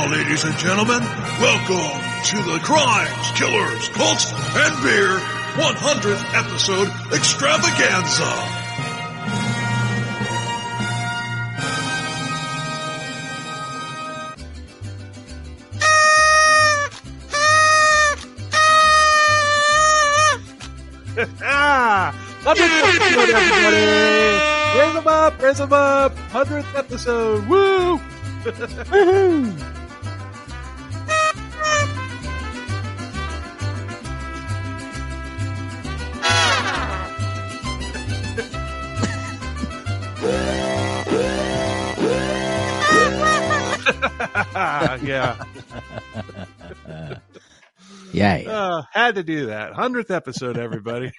Ladies and gentlemen, welcome to the Crimes, Killers, Cults, and Beer 100th episode extravaganza. Everybody! Raise them up! 100th episode! Woo! Woohoo! Yeah. Yeah. Had to do that. 100th episode, everybody.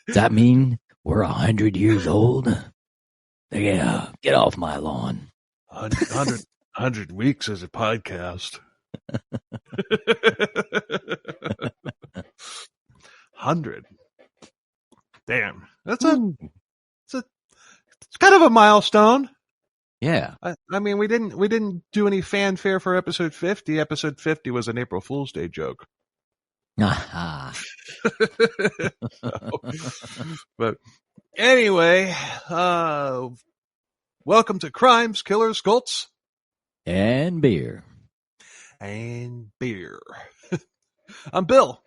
Does that mean we're 100 years old? Yeah, get off my lawn. 100 weeks as a podcast. 100. Damn. It's kind of a milestone. Yeah. I mean, we didn't do any fanfare for episode 50. Episode 50 was an April Fool's Day joke. Aha. But anyway, welcome to Crimes, Killers, Cults, and Beer. And Beer. I'm Bill.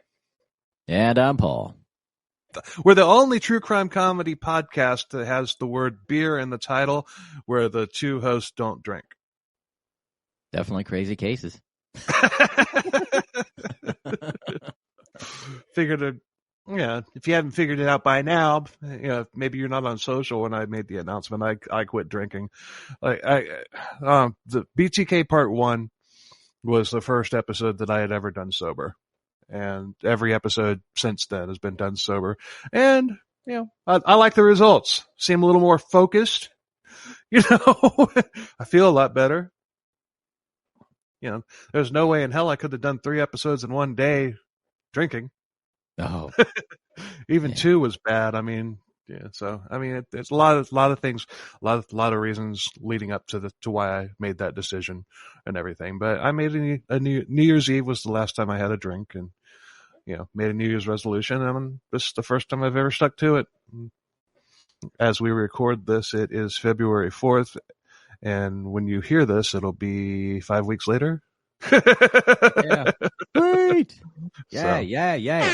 And I'm Paul. We're the only true crime comedy podcast that has the word beer in the title where the two hosts don't drink. Definitely crazy cases. Figured if you haven't figured it out by now, maybe you're not on social when I made the announcement. I quit drinking. The BTK part 1 was the first episode that I had ever done sober. And every episode since then has been done sober. And, I like the results. Seem a little more focused. I feel a lot better. There's no way in hell I could have done 3 episodes in one day drinking. Oh. Even 2 was bad. I mean, so, it's a lot of things, a lot of reasons leading up to why I made that decision and everything. But I made a New Year's Eve was the last time I had a drink, and, made a New Year's resolution, and this is the first time I've ever stuck to it. As we record this, it is February 4th, and when you hear this, it'll be 5 weeks later. Yeah. Great. Yeah.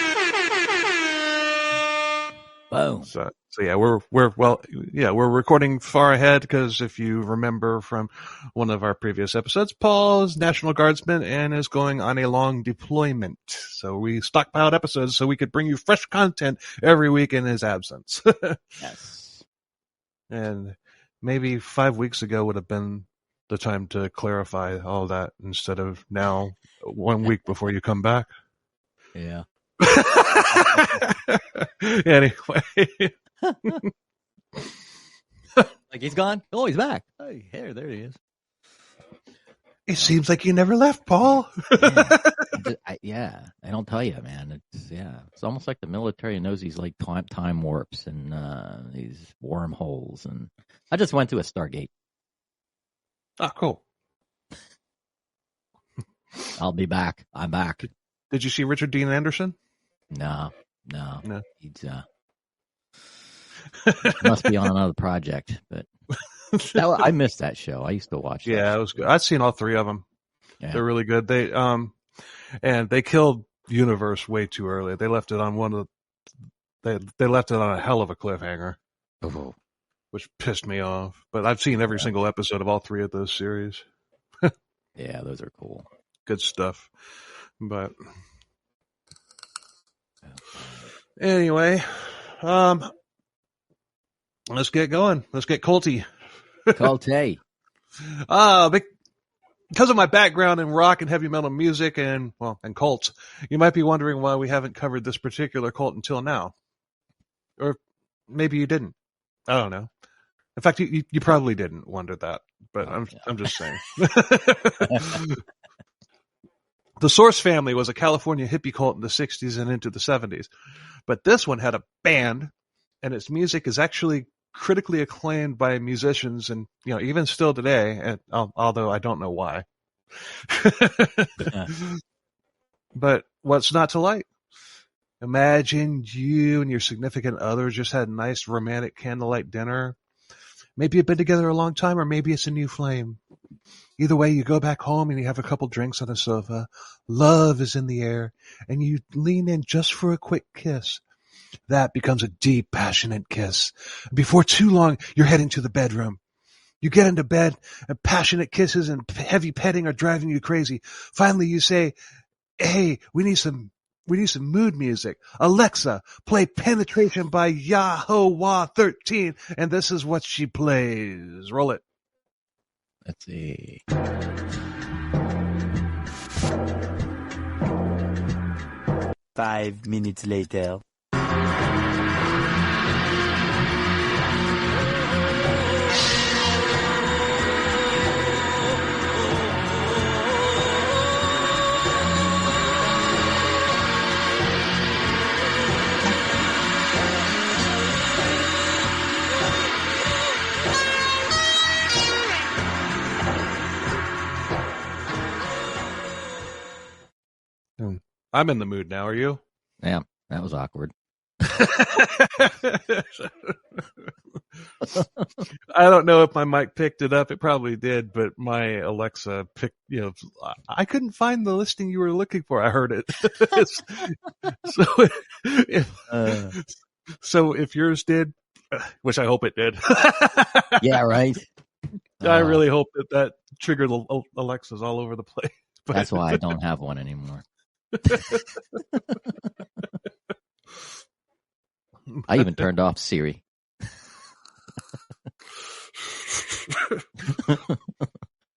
Boom. So yeah, we're recording far ahead because if you remember from one of our previous episodes, Paul is National Guardsman and is going on a long deployment. So we stockpiled episodes so we could bring you fresh content every week in his absence. Yes. And maybe 5 weeks ago would have been the time to clarify all that instead of now 1 week before you come back. Yeah. Anyway. Like he's gone? Oh, he's back. Oh, there he is. It seems like you never left, Paul. Yeah, I don't tell you, man. It's almost like the military knows these like time warps and these wormholes. And I just went to a Stargate. Oh, cool. I'll be back. I'm back. Did you see Richard Dean Anderson? No. He's Must be on another project, but I missed that show. I used to watch that. Yeah, it was good. I've seen all three of them. Yeah. They're really good. And they killed Universe way too early. They left it on they left it on a hell of a cliffhanger, which pissed me off. But I've seen every single episode of all three of those series. Yeah, those are cool. Good stuff. But anyway, let's get going. Let's get culty. Culte. Because of my background in rock and heavy metal music and cults, you might be wondering why we haven't covered this particular cult until now. Or maybe you didn't. I don't know. In fact, you probably didn't wonder that, but I'm just saying. The Source family was a California hippie cult in the 60s and into the 70s. But this one had a band, and its music is actually critically acclaimed by musicians, and even still today, and although I don't know why. But what's not to like? Imagine you and your significant other just had a nice romantic candlelight dinner. Maybe you've been together a long time, or maybe it's a new flame. Either way, you go back home and you have a couple drinks on the sofa. Love is in the air, and you lean in just for a quick kiss. That becomes a deep, passionate kiss. Before too long, you're heading to the bedroom. You get into bed, and passionate kisses and heavy petting are driving you crazy. Finally, you say, "Hey, we need some mood music. Alexa, play Penetration by Yahweh 13." And this is what she plays. Roll it. Let's see. 5 minutes later. I'm in the mood now. Are you? Yeah, that was awkward. I don't know if my mic picked it up. It probably did, but my Alexa picked, I couldn't find the listing you were looking for. I heard it. So if yours did, which I hope it did. Yeah, right. I really hope that triggered Alexas all over the place. But that's why I don't have one anymore. I even turned off Siri.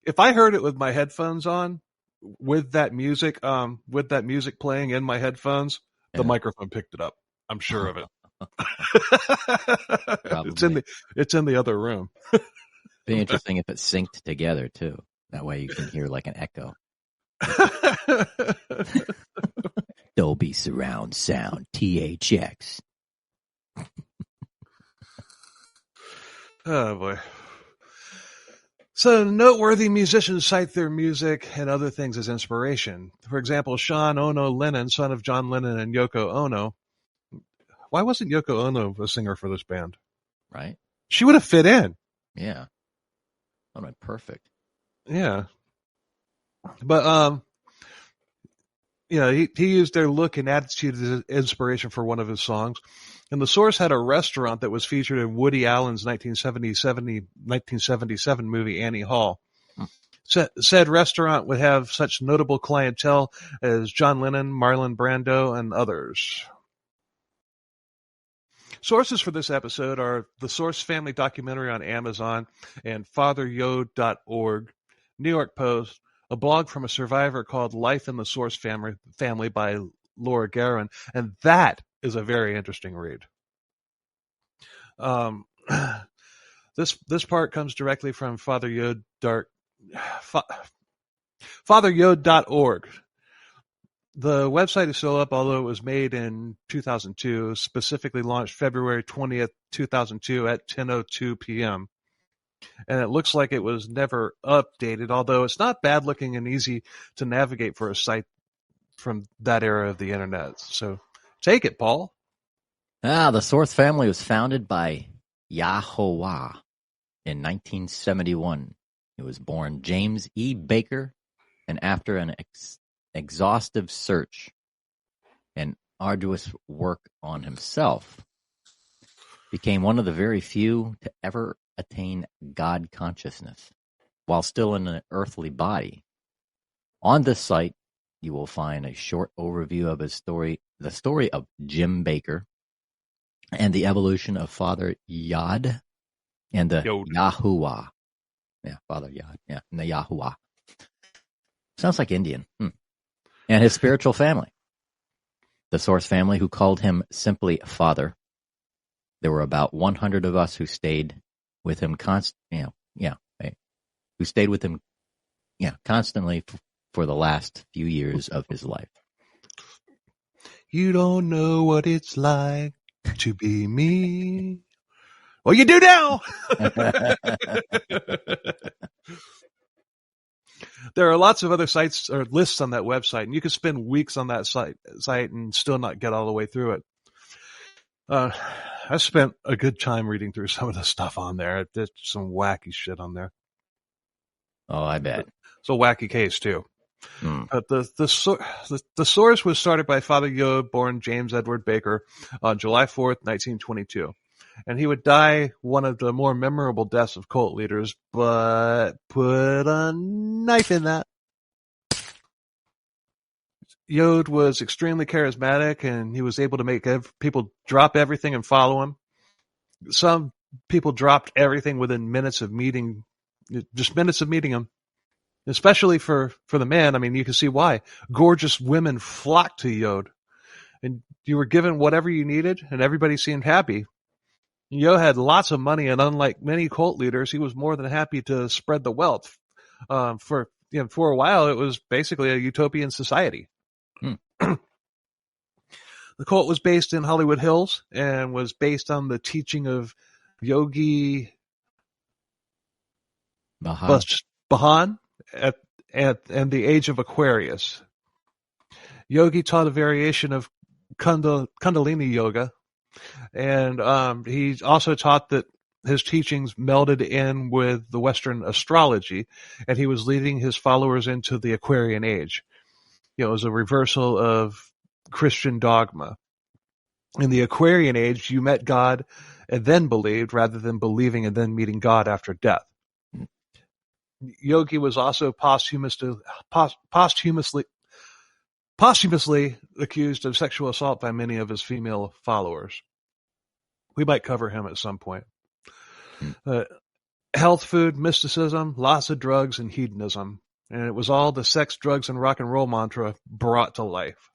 If I heard it with my headphones on, with that music playing in my headphones, the microphone picked it up. I'm sure of it. It's in the other room. Be interesting if it's synced together too. That way you can hear like an echo. Dolby surround sound, THX. Oh boy. So noteworthy musicians cite their music and other things as inspiration. For example, Sean Ono Lennon, son of John Lennon and Yoko Ono. Why wasn't Yoko Ono a singer for this band? Right. She would have fit in. Yeah. That would have been perfect. Yeah. But he used their look and attitude as inspiration for one of his songs. And the Source had a restaurant that was featured in Woody Allen's 1977 movie Annie Hall. Said restaurant would have such notable clientele as John Lennon, Marlon Brando, and others. Sources for this episode are the Source family documentary on Amazon and FatherYod.org, New York Post, a blog from a survivor called Life in the Source Family by Laura Guerin, and that is a very interesting read. This part comes directly from FatherYod.org. The website is still up, although it was made in 2002, specifically launched February 20th, 2002 at 10:02 p.m. And it looks like it was never updated, although it's not bad looking and easy to navigate for a site from that era of the internet. So take it, Paul. The Source family was founded by Yahweh in 1971. He was born James E. Baker, and after an exhaustive search and arduous work on himself, became one of the very few to ever attain God consciousness while still in an earthly body. On this site, you will find a short overview of his story, the story of Jim Baker, and the evolution of Father Yod and the Yahuwah. Yeah, Father Yod. Yeah, and the Yahuwah. Sounds like Indian. And his spiritual family. The Source family, who called him simply Father. There were about 100 of us who stayed with him constantly for the last few years of his life. You don't know what it's like to be me. Well, you do now. There are lots of other sites or lists on that website, and you could spend weeks on that site and still not get all the way through it. I spent a good time reading through some of the stuff on there. There's some wacky shit on there. Oh, I bet. It's a wacky case too. But the source was started by Father Yod, born James Edward Baker, on July 4th, 1922. And he would die one of the more memorable deaths of cult leaders, but put a knife in that. Yod was extremely charismatic, and he was able to make people drop everything and follow him. Some people dropped everything within minutes of meeting him. Especially for the man. I mean, you can see why. Gorgeous women flocked to Yod, and you were given whatever you needed, and everybody seemed happy. Yod had lots of money, and unlike many cult leaders, he was more than happy to spread the wealth. For a while, it was basically a utopian society. The cult was based in Hollywood Hills and was based on the teaching of Yogi Bahan and the Age of Aquarius. Yogi taught a variation of Kundalini yoga, and he also taught that his teachings melded in with the Western astrology, and he was leading his followers into the Aquarian age. It was a reversal of Christian dogma. In the Aquarian age, you met God and then believed, rather than believing and then meeting God after death. Yogi was also posthumously accused of sexual assault by many of his female followers. We might cover him at some point. Health, food, mysticism, lots of drugs, and hedonism. And it was all the sex, drugs, and rock and roll mantra brought to life.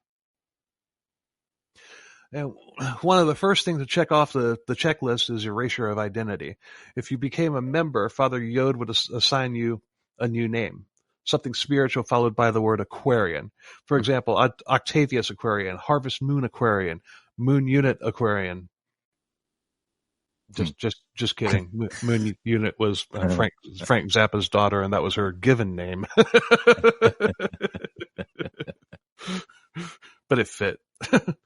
And one of the first things to check off the checklist is erasure of identity. If you became a member, Father Yod would assign you a new name, something spiritual followed by the word Aquarian. For example, Octavius Aquarian, Harvest Moon Aquarian, Moon Unit Aquarian. Just kidding. Moon Unit was Frank Zappa's daughter, and that was her given name. But it fit.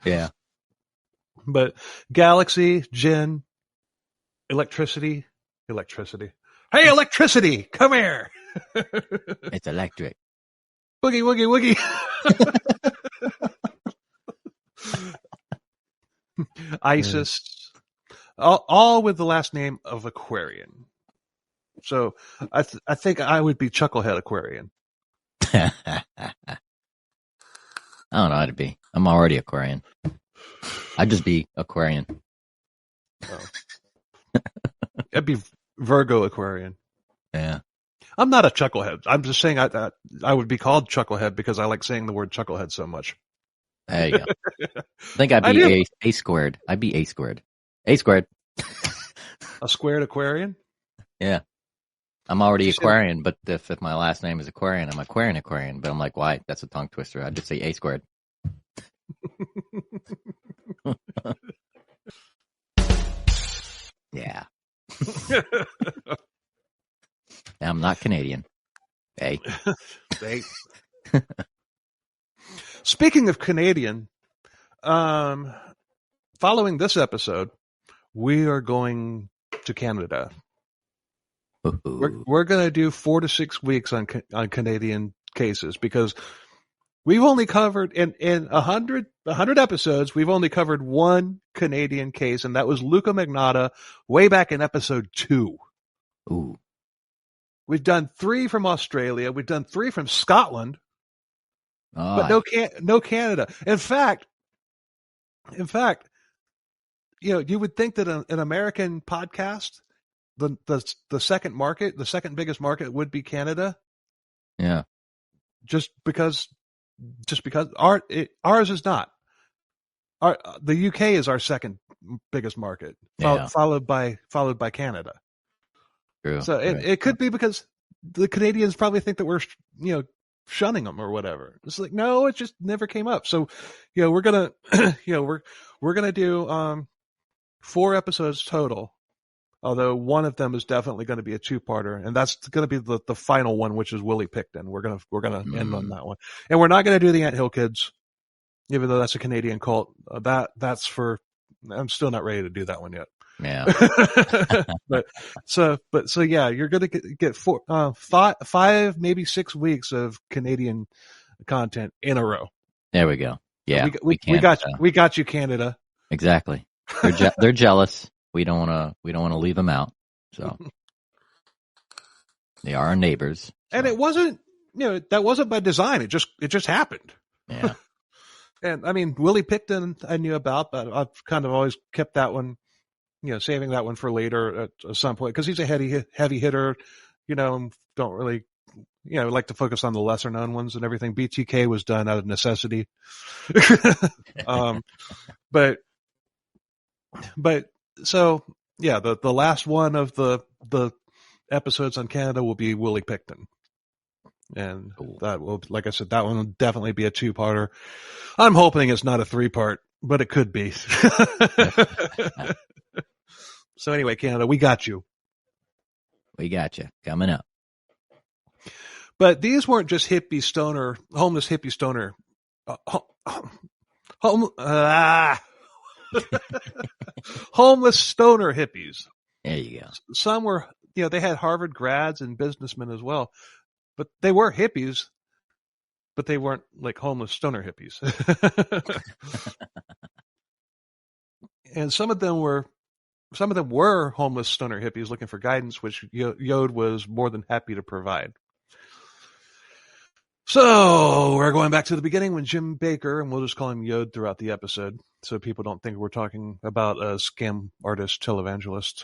Yeah. But Galaxy, Jinn, Electricity. Hey, Electricity, come here. It's electric. Boogie, woogie, woogie. Isis, all with the last name of Aquarian. So I think I would be Chucklehead Aquarian. I don't know how to be. I'm already Aquarian. I'd just be Aquarian. Oh. I'd be Virgo Aquarian. Yeah. I'm not a chucklehead. I'm just saying I would be called Chucklehead because I like saying the word chucklehead so much. There you go. I think I'd be A squared. I'd be A squared. A squared. A squared Aquarian? Yeah. I'm already Aquarian, but if my last name is Aquarian, I'm Aquarian. But I'm like, why? That's a tongue twister. I'd just say A squared. Yeah. I'm not Canadian. Hey. Speaking of Canadian, following this episode, we are going to Canada. We're going to do 4 to 6 weeks on Canadian cases because we've only covered in 100 episodes. We've only covered one Canadian case, and that was Luca Magnotta way back in episode 2. Ooh. We've done 3 from Australia. We've done 3 from Scotland, but no Canada. In fact, you would think that an American podcast, the second biggest market would be Canada. Yeah. Just because ours is not. The UK is our second biggest market, followed by Canada. True. So it could be because the Canadians probably think that we're shunning them or whatever. It's like, no, it just never came up. So we're gonna we're gonna do 4 episodes total. Although one of them is definitely going to be a 2-parter, and that's going to be the final one, which is Willie Picton. We're gonna end on that one, and we're not going to do the Anthill Kids, even though that's a Canadian cult. That's for. I'm still not ready to do that one yet. Yeah. but yeah, you're going to get 5, maybe 6 weeks of Canadian content in a row. There we go. Yeah, we got you, Canada. Exactly. They're jealous. We don't want to leave them out. So they are our neighbors. So. And it wasn't, that wasn't by design. It just happened. Yeah. And I mean, Willie Picton I knew about, but I've kind of always kept that one, saving that one for later at some point because he's a heavy hitter. Don't really, like to focus on the lesser known ones and everything. BTK was done out of necessity. But so yeah, the last one of the episodes on Canada will be Willie Picton. And that will, like I said, that one will definitely be a 2-parter. I'm hoping it's not a 3-part, but it could be. So anyway, Canada, we got you. We got you coming up. But these weren't just homeless hippie stoner, homeless stoner hippies. There you go. Some were, they had Harvard grads and businessmen as well. But they were hippies, but they weren't like homeless stoner hippies. And some of them were homeless stoner hippies looking for guidance, which Yod was more than happy to provide. So we're going back to the beginning when Jim Baker, and we'll just call him Yod throughout the episode, so people don't think we're talking about a scam artist televangelist.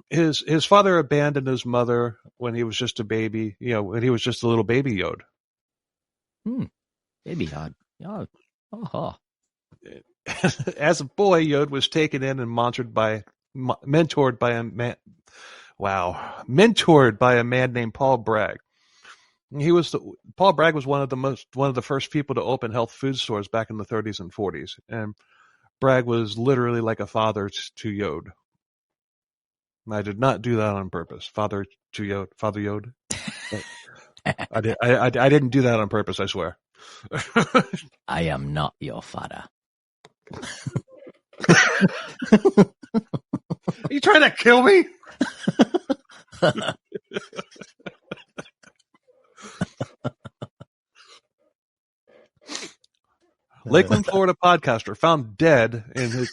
His father abandoned his mother when he was just a baby, when he was just a little baby Yod. Baby Yod. Oh. As a boy, Yod was taken in and mentored by a man named Paul Bragg. Paul Bragg was one of the first people to open health food stores back in the 30s and 40s, and Bragg was literally like a father to Yod. I did not do that on purpose. Father Yod. I didn't do that on purpose, I swear. I am not your father. Are you trying to kill me? Lakeland, Florida podcaster found dead in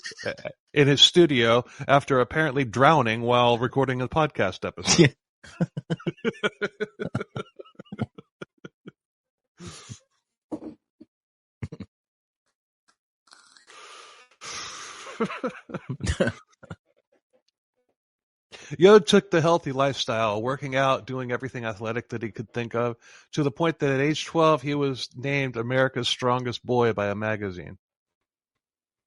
his studio after apparently drowning while recording a podcast episode. Yod took the healthy lifestyle, working out, doing everything athletic that he could think of, to the point that at age 12 he was named America's Strongest Boy by a magazine.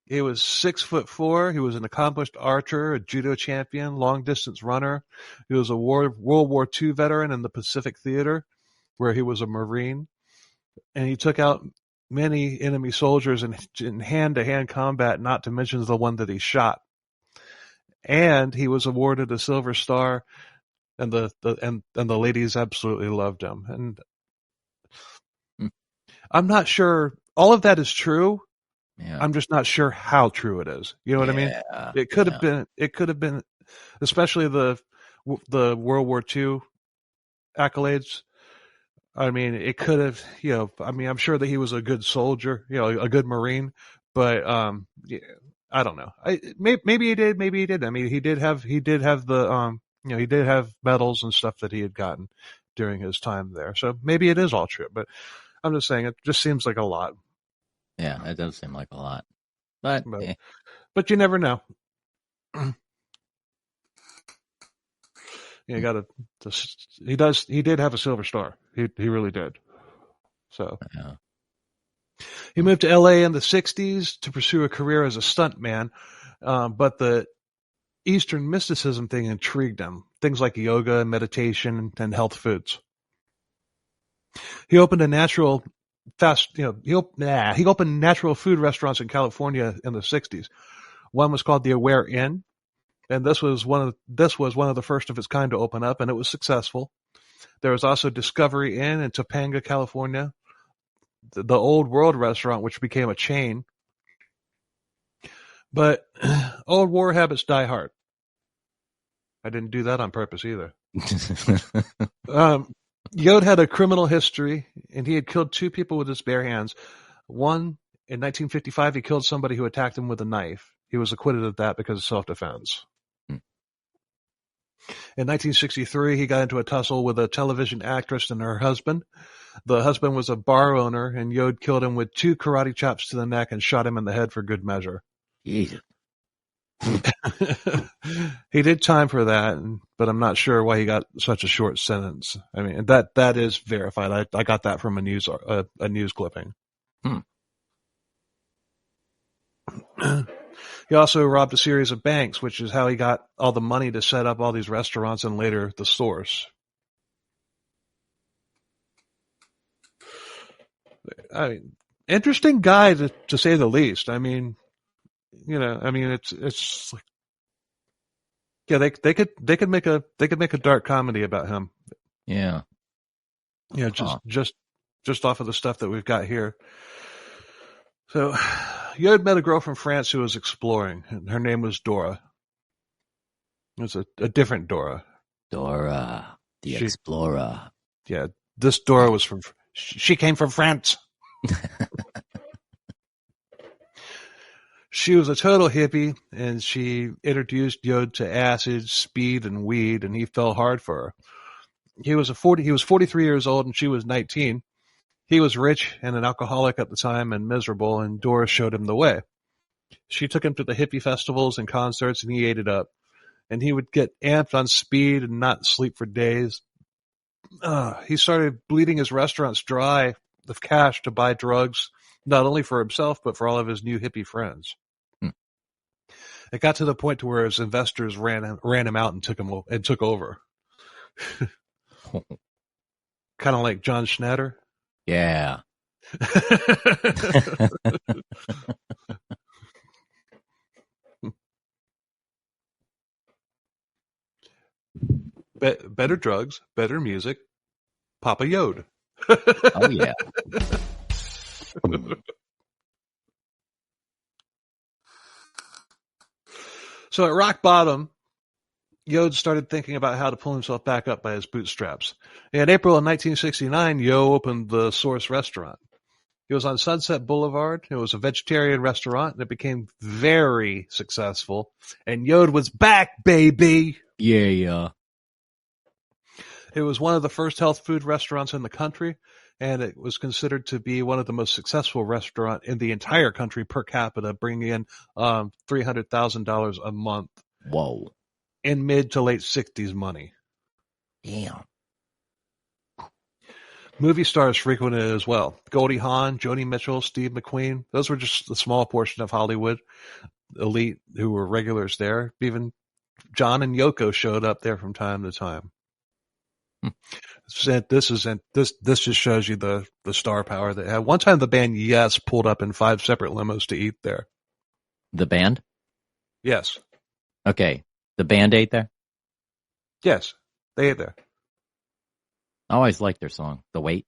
He was 6'4". He was an accomplished archer, a judo champion, long-distance runner. He was a World War II veteran in the Pacific Theater, where he was a Marine. And he took out many enemy soldiers in hand-to-hand combat, not to mention the one that he shot. And he was awarded a Silver Star, and the ladies absolutely loved him. And I'm not sure all of that is true, Yeah. I'm just not sure how true it is. You know what I mean? It could have been. It could have been, especially the World War II accolades. I mean, it could have. I mean, I'm sure that he was a good soldier. A good Marine. But yeah, I don't know. Maybe he did. Maybe he did. I mean, he did have the he did have medals and stuff that he had gotten during his time there. So maybe it is all true. But I'm just saying, it just seems like a lot. Yeah, it does seem like a lot. But you never know. You got to. He did have a Silver Star. He really did. So he moved to L.A. in the '60s to pursue a career as a stuntman, but the Eastern mysticism thing intrigued him. Things like yoga, meditation, and health foods. He opened a natural he opened natural food restaurants in California in the '60s. One was called the Aware Inn, and this was one of the first of its kind to open up, and it was successful. There was also Discovery Inn in Topanga, California, the Old World restaurant, which became a chain. But old war habits die hard. I didn't do that on purpose either. Yod had a criminal history, and he had killed 2 people with his bare hands. One, in 1955, he killed somebody who attacked him with a knife. He was acquitted of that because of self-defense. In 1963, he got into a tussle with a television actress and her husband. The husband was a bar owner, and Yod killed him with 2 karate chops to the neck and shot him in the head for good measure. Jesus. He did time for that, but I'm not sure why he got such a short sentence. I mean, that is verified. I got that from a news clipping. He also robbed a series of banks, which is how he got all the money to set up all these restaurants and later the stores. I mean, interesting guy to say the least. I mean, it's like, yeah, they could make a dark comedy about him. Yeah. Yeah, just off of the stuff that we've got here. So, Yod met a girl from France who was exploring, and her name was Dora. It was a different Dora. Dora, the explorer. Yeah, this Dora was she came from France. She was a total hippie, and she introduced Yod to acid, speed, and weed, and he fell hard for her. He was 43 years old, and she was 19. He was rich and an alcoholic at the time and miserable, and Dora showed him the way. She took him to the hippie festivals and concerts, and he ate it up. And he would get amped on speed and not sleep for days. He started bleeding his restaurants dry of cash to buy drugs, not only for himself, but for all of his new hippie friends. It got to the point to where his investors ran him out and took over. Kind of like John Schnatter. Yeah. Better drugs, better music, Papa Yod. Oh, yeah. So at rock bottom, Yod started thinking about how to pull himself back up by his bootstraps. In April of 1969, Yod opened the Source restaurant. It was on Sunset Boulevard. It was a vegetarian restaurant, and it became very successful. And Yod was back, baby! Yeah. It was one of the first health food restaurants in the country, and it was considered to be one of the most successful restaurants in the entire country per capita, bringing in $300,000 a month. Whoa. In mid to late 60s money. Damn. Movie stars frequented it as well. Goldie Hawn, Joni Mitchell, Steve McQueen. Those were just a small portion of Hollywood elite who were regulars there. Even John and Yoko showed up there from time to time. This just shows you the star power they had. One time the band Yes pulled up in 5 separate limos to eat there. The band? Yes. Okay. The band ate there? Yes. They ate there. I always liked their song, The Wait.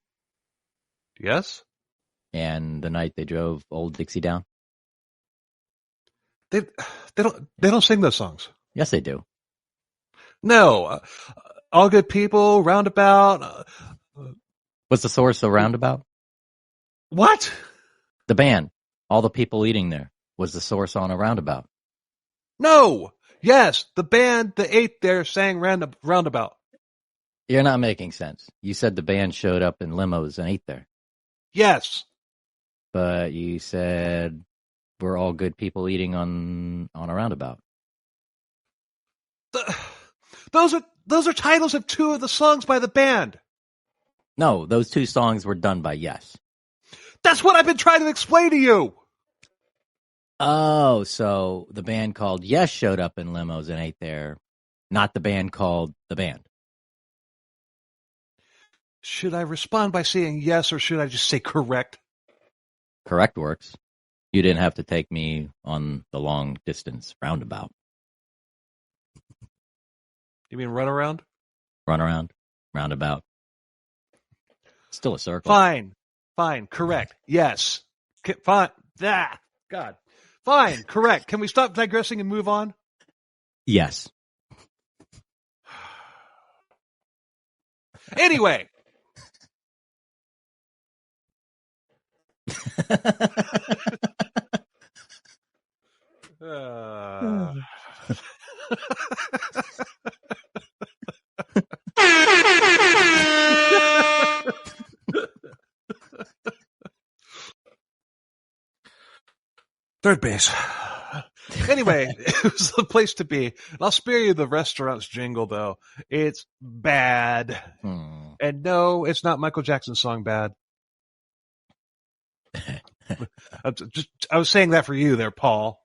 Yes. And The Night They Drove Old Dixie Down. They don't sing those songs. Yes, they do. No, All Good People, Roundabout. What's the source of Roundabout? What? The band. All the people eating there was the source on a Roundabout. No. Yes, the band that ate there sang Roundabout. You're not making sense. You said the band showed up in limos and ate there. Yes. But you said we're all good people eating on a Roundabout. Those are titles of two of the songs by the band. No, those two songs were done by Yes. That's what I've been trying to explain to you. Oh, so the band called Yes showed up in limos and ate there, not the band called The Band. Should I respond by saying yes, or should I just say correct? Correct works. You didn't have to take me on the long distance roundabout. You mean run around? Run around, roundabout. Still a circle. Fine, correct. Yes. Fine. God. Fine, correct. Can we stop digressing and move on? Yes. Anyway. Third base. Anyway, it was the place to be. I'll spare you the restaurant's jingle, though. It's bad. And no, it's not Michael Jackson's song Bad. I was saying that for you there, Paul.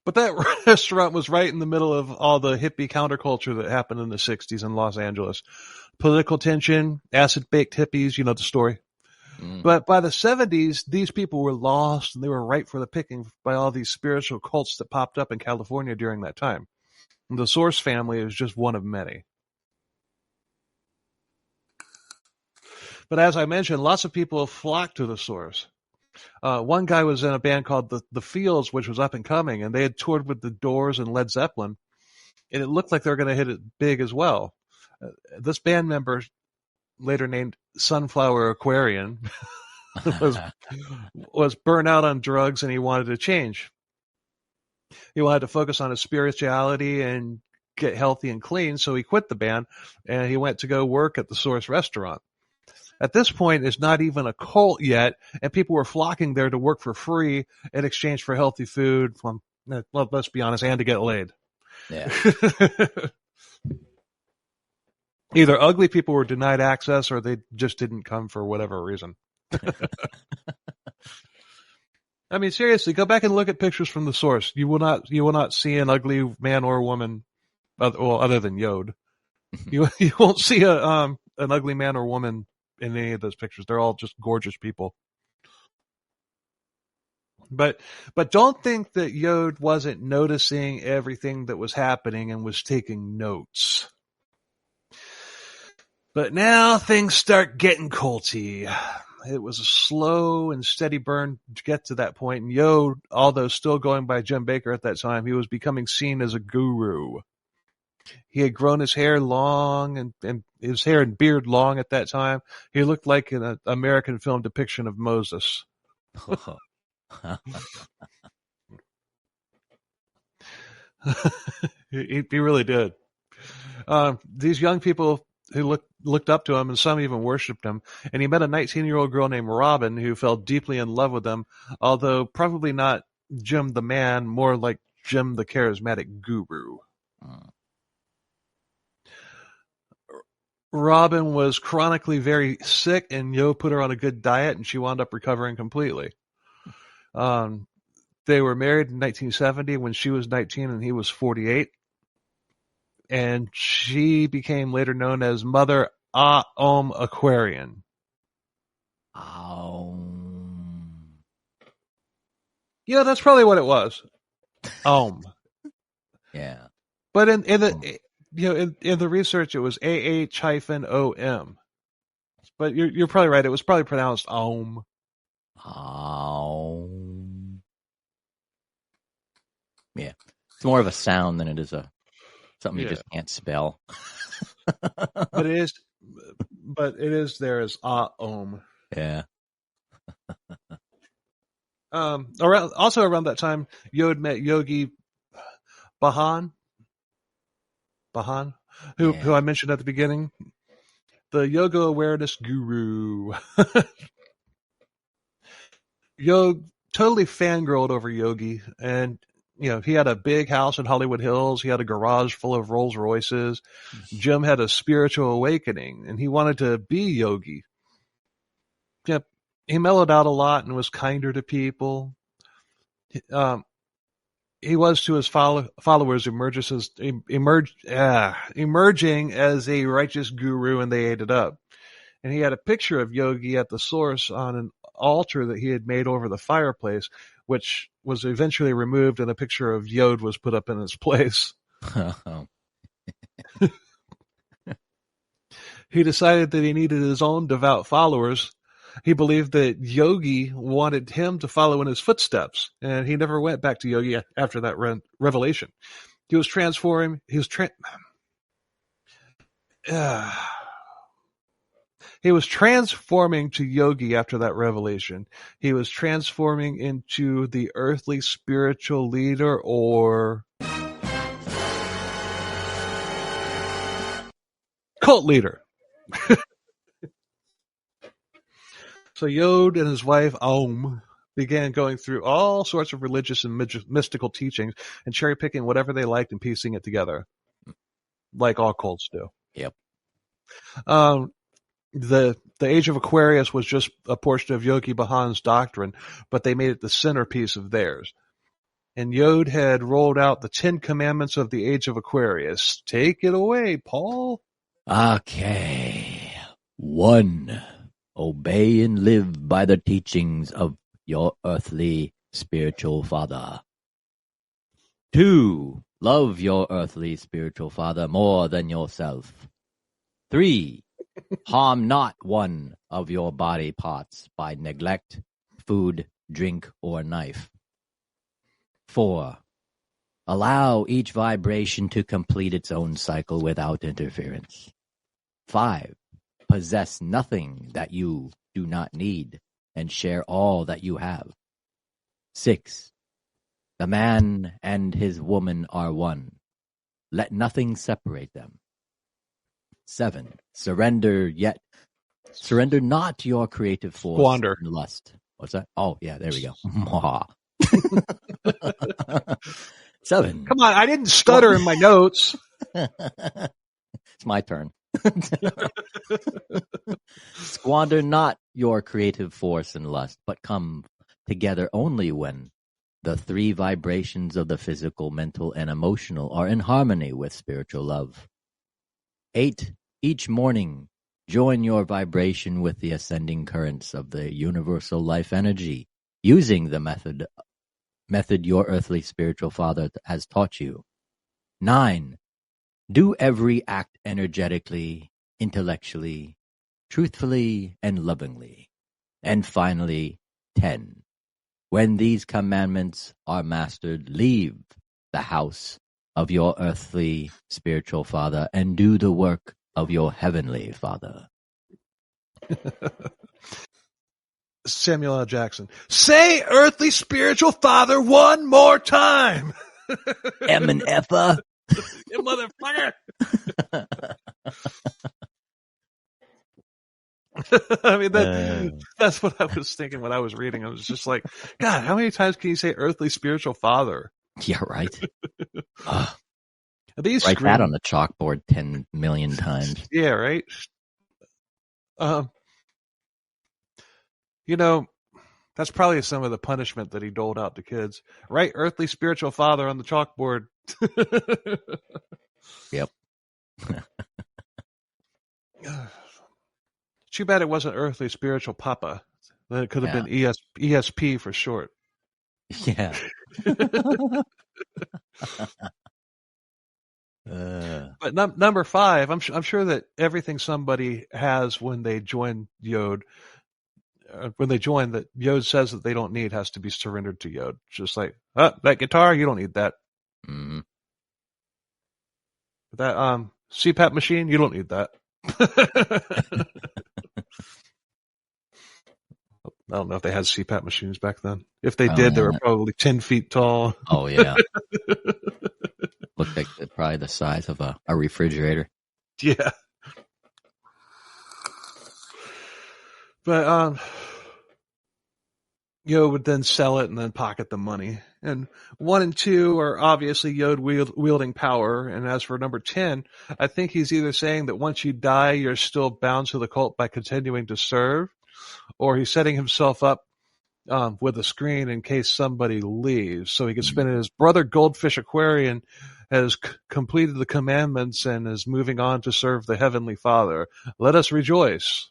But that restaurant was right in the middle of all the hippie counterculture that happened in the 60s in Los Angeles. Political tension, acid-baked hippies, you know the story. But by the 70s, these people were lost and they were ripe for the picking by all these spiritual cults that popped up in California during that time. And the Source family is just one of many. But as I mentioned, lots of people flocked to the Source. One guy was in a band called the Fields, which was up and coming, and they had toured with the Doors and Led Zeppelin, and it looked like they were going to hit it big as well. This band member, later named Sunflower Aquarian, was burnt out on drugs, and he wanted to change. He wanted to focus on his spirituality and get healthy and clean, so he quit the band, and he went to go work at the Source restaurant. At this point, it's not even a cult yet, and people were flocking there to work for free in exchange for healthy food, well, let's be honest, and to get laid. Yeah. Either ugly people were denied access or they just didn't come for whatever reason. I mean, seriously, go back and look at pictures from the Source. You will not see an ugly man or woman, other than Yod. You won't see an ugly man or woman in any of those pictures. They're all just gorgeous people. But don't think that Yod wasn't noticing everything that was happening and was taking notes. But now things start getting culty. It was a slow and steady burn to get to that point. And Yod, although still going by Jim Baker at that time, he was becoming seen as a guru. He had grown his hair long and his hair and beard long at that time. He looked like an American film depiction of Moses. He really did. These young people who looked up to him, and some even worshipped him. And he met a 19-year-old girl named Robin who fell deeply in love with him, although probably not Jim the man, more like Jim the charismatic guru. Robin was chronically very sick, and Yo put her on a good diet, and she wound up recovering completely. They were married in 1970 when she was 19 and he was 48. And she became later known as Mother Aquarian. Yeah, that's probably what it was. Yeah. But in the research, it was AH-OM. But you're probably right. It was probably pronounced Om. It's more of a sound than it is something you Yeah. just can't spell. But it is there as Om. Yeah. Around that time, Yod met Yogi Bahan, who I mentioned at the beginning, the yoga awareness guru. Yod totally fangirled over Yogi, and he had a big house in Hollywood Hills. He had a garage full of Rolls Royces. Jim had a spiritual awakening, and he wanted to be Yogi. Yep, he mellowed out a lot and was kinder to people. He was to his followers emerging as a righteous guru, and they ate it up. And he had a picture of Yogi at the source on an altar that he had made over the fireplace, which was eventually removed, and a picture of Yod was put up in its place. He decided that he needed his own devout followers. He believed that Yogi wanted him to follow in his footsteps, and he never went back to Yogi after that revelation. He was transforming. He was transforming to Yogi after that revelation. He was transforming into the earthly spiritual leader, or cult leader. So Yod and his wife Om began going through all sorts of religious and mystical teachings and cherry-picking whatever they liked and piecing it together, like all cults do. Yep. The Age of Aquarius was just a portion of Yogi Bhajan's doctrine, but they made it the centerpiece of theirs. And Yod had rolled out the 10 Commandments of the Age of Aquarius. Take it away, Paul. Okay. 1. Obey and live by the teachings of your earthly spiritual father. 2. Love your earthly spiritual father more than yourself. 3. Harm not one of your body parts by neglect, food, drink, or knife. 4. Allow each vibration to complete its own cycle without interference. 5. Possess nothing that you do not need, and share all that you have. 6. The man and his woman are one. Let nothing separate them. 7. Surrender not your creative force. Squander. And lust. What's that? Oh, yeah, there we go. 7. Come on, I didn't stutter in my notes. It's my turn. Squander not your creative force and lust, but come together only when the 3 vibrations of the physical, mental, and emotional are in harmony with spiritual love. 8. Each morning, join your vibration with the ascending currents of the universal life energy, using the method your earthly spiritual father has taught you. 9. Do every act energetically, intellectually, truthfully, and lovingly. And finally, 10. When these commandments are mastered, leave the house of your earthly spiritual father and do the work of your heavenly father. Samuel L. Jackson. Say earthly spiritual father one more time. M and F-a. You motherfucker. I mean, that's what I was thinking when I was reading. I was just like, God, how many times can you say earthly spiritual father? Yeah, right. These Write that on the chalkboard 10 million times. Yeah, right. That's probably some of the punishment that he doled out to kids. Write earthly spiritual father on the chalkboard. Yep. Too bad it wasn't earthly spiritual papa. Then it could have been ESP for short. Yeah. But number 5, I'm sure that everything somebody has when they join Yod, that Yod says that they don't need has to be surrendered to Yod. Just like, that guitar, you don't need that. Mm-hmm. That CPAP machine, you don't need that. I don't know if they had CPAP machines back then. If they did, they were probably 10 feet tall. Oh, yeah. Looked like probably the size of a refrigerator. Yeah. But Yod would then sell it and then pocket the money. And 1 and 2 are obviously Yod wielding power. And as for number 10, I think he's either saying that once you die, you're still bound to the cult by continuing to serve, or he's setting himself up with a screen in case somebody leaves, so he can spin it. His brother Goldfish Aquarian has completed the commandments and is moving on to serve the Heavenly Father. Let us rejoice.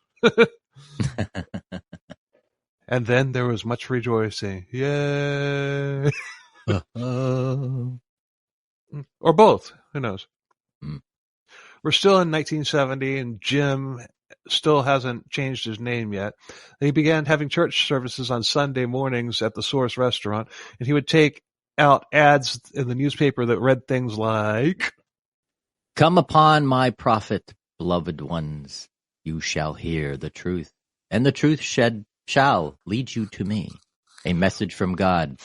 And then there was much rejoicing. Yay! Or both. Who knows? We're still in 1970, and Jim still hasn't changed his name yet. He began having church services on Sunday mornings at the Source restaurant, and he would take out ads in the newspaper that read things like, "Come upon my prophet, beloved ones, you shall hear the truth, and the truth shall lead you to me. A message from God,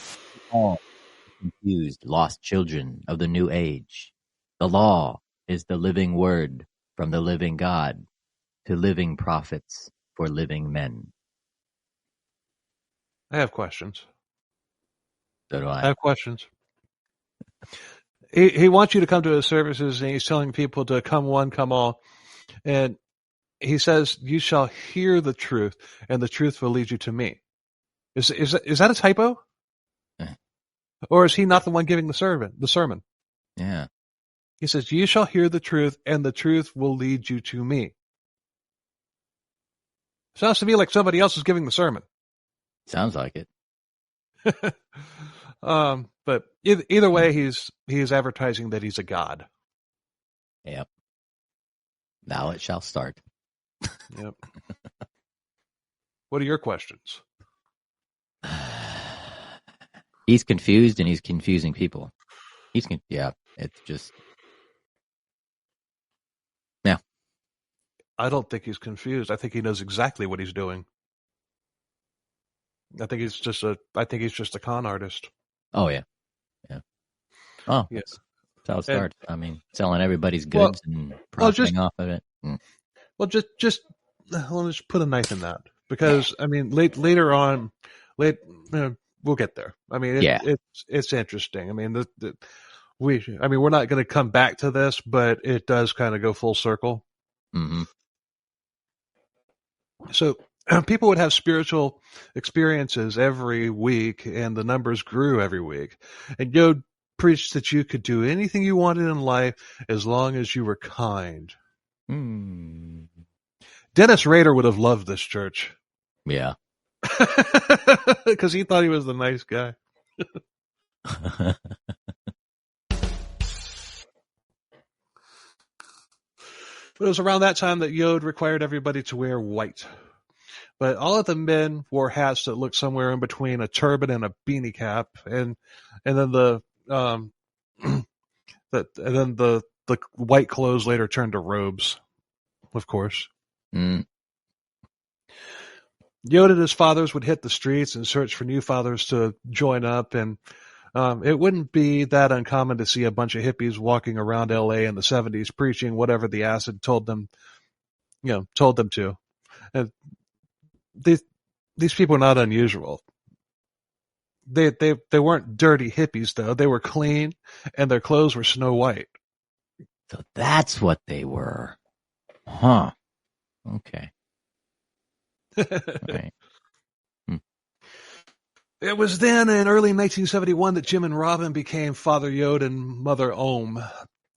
all confused, lost children of the new age. The law is the living word from the living God to living prophets for living men." I have questions. So do I have questions. He wants you to come to his services, and he's telling people to come one, come all. And he says, you shall hear the truth, and the truth will lead you to me. Is that a typo? Or is he not the one giving the sermon? Yeah. He says, you shall hear the truth, and the truth will lead you to me. Sounds to me like somebody else is giving the sermon. Sounds like it. But either way, he's advertising that he's a god. Yep. Now it shall start. Yep. What are your questions? He's confused, and he's confusing people. Yeah, it's just... Yeah. I don't think he's confused. I think he knows exactly what he's doing. I think he's just a con artist. Oh, yeah. Yeah. Oh, yeah. That's how it starts. I mean, selling everybody's goods and profiting off of it. Well, just let's put a knife in that, because I mean, later on, we'll get there. I mean, it's interesting. I mean, we're not going to come back to this, but it does kind of go full circle. Mm-hmm. So people would have spiritual experiences every week, and the numbers grew every week. And Yod preached that you could do anything you wanted in life as long as you were kind. Dennis Rader would have loved this church. Yeah. Because he thought he was the nice guy. But it was around that time that Yod required everybody to wear white. But all of the men wore hats that looked somewhere in between a turban and a beanie cap, and then the white clothes later turned to robes, of course. Yod and his fathers would hit the streets and search for new fathers to join up, and it wouldn't be that uncommon to see a bunch of hippies walking around L.A. in the 70s preaching whatever the acid told them to. And these people are not unusual. They weren't dirty hippies, though. They were clean, and their clothes were snow white. So that's what they were. Huh. Okay. Right. It was then in early 1971 that Jim and Robin became Father Yod and Mother Ohm,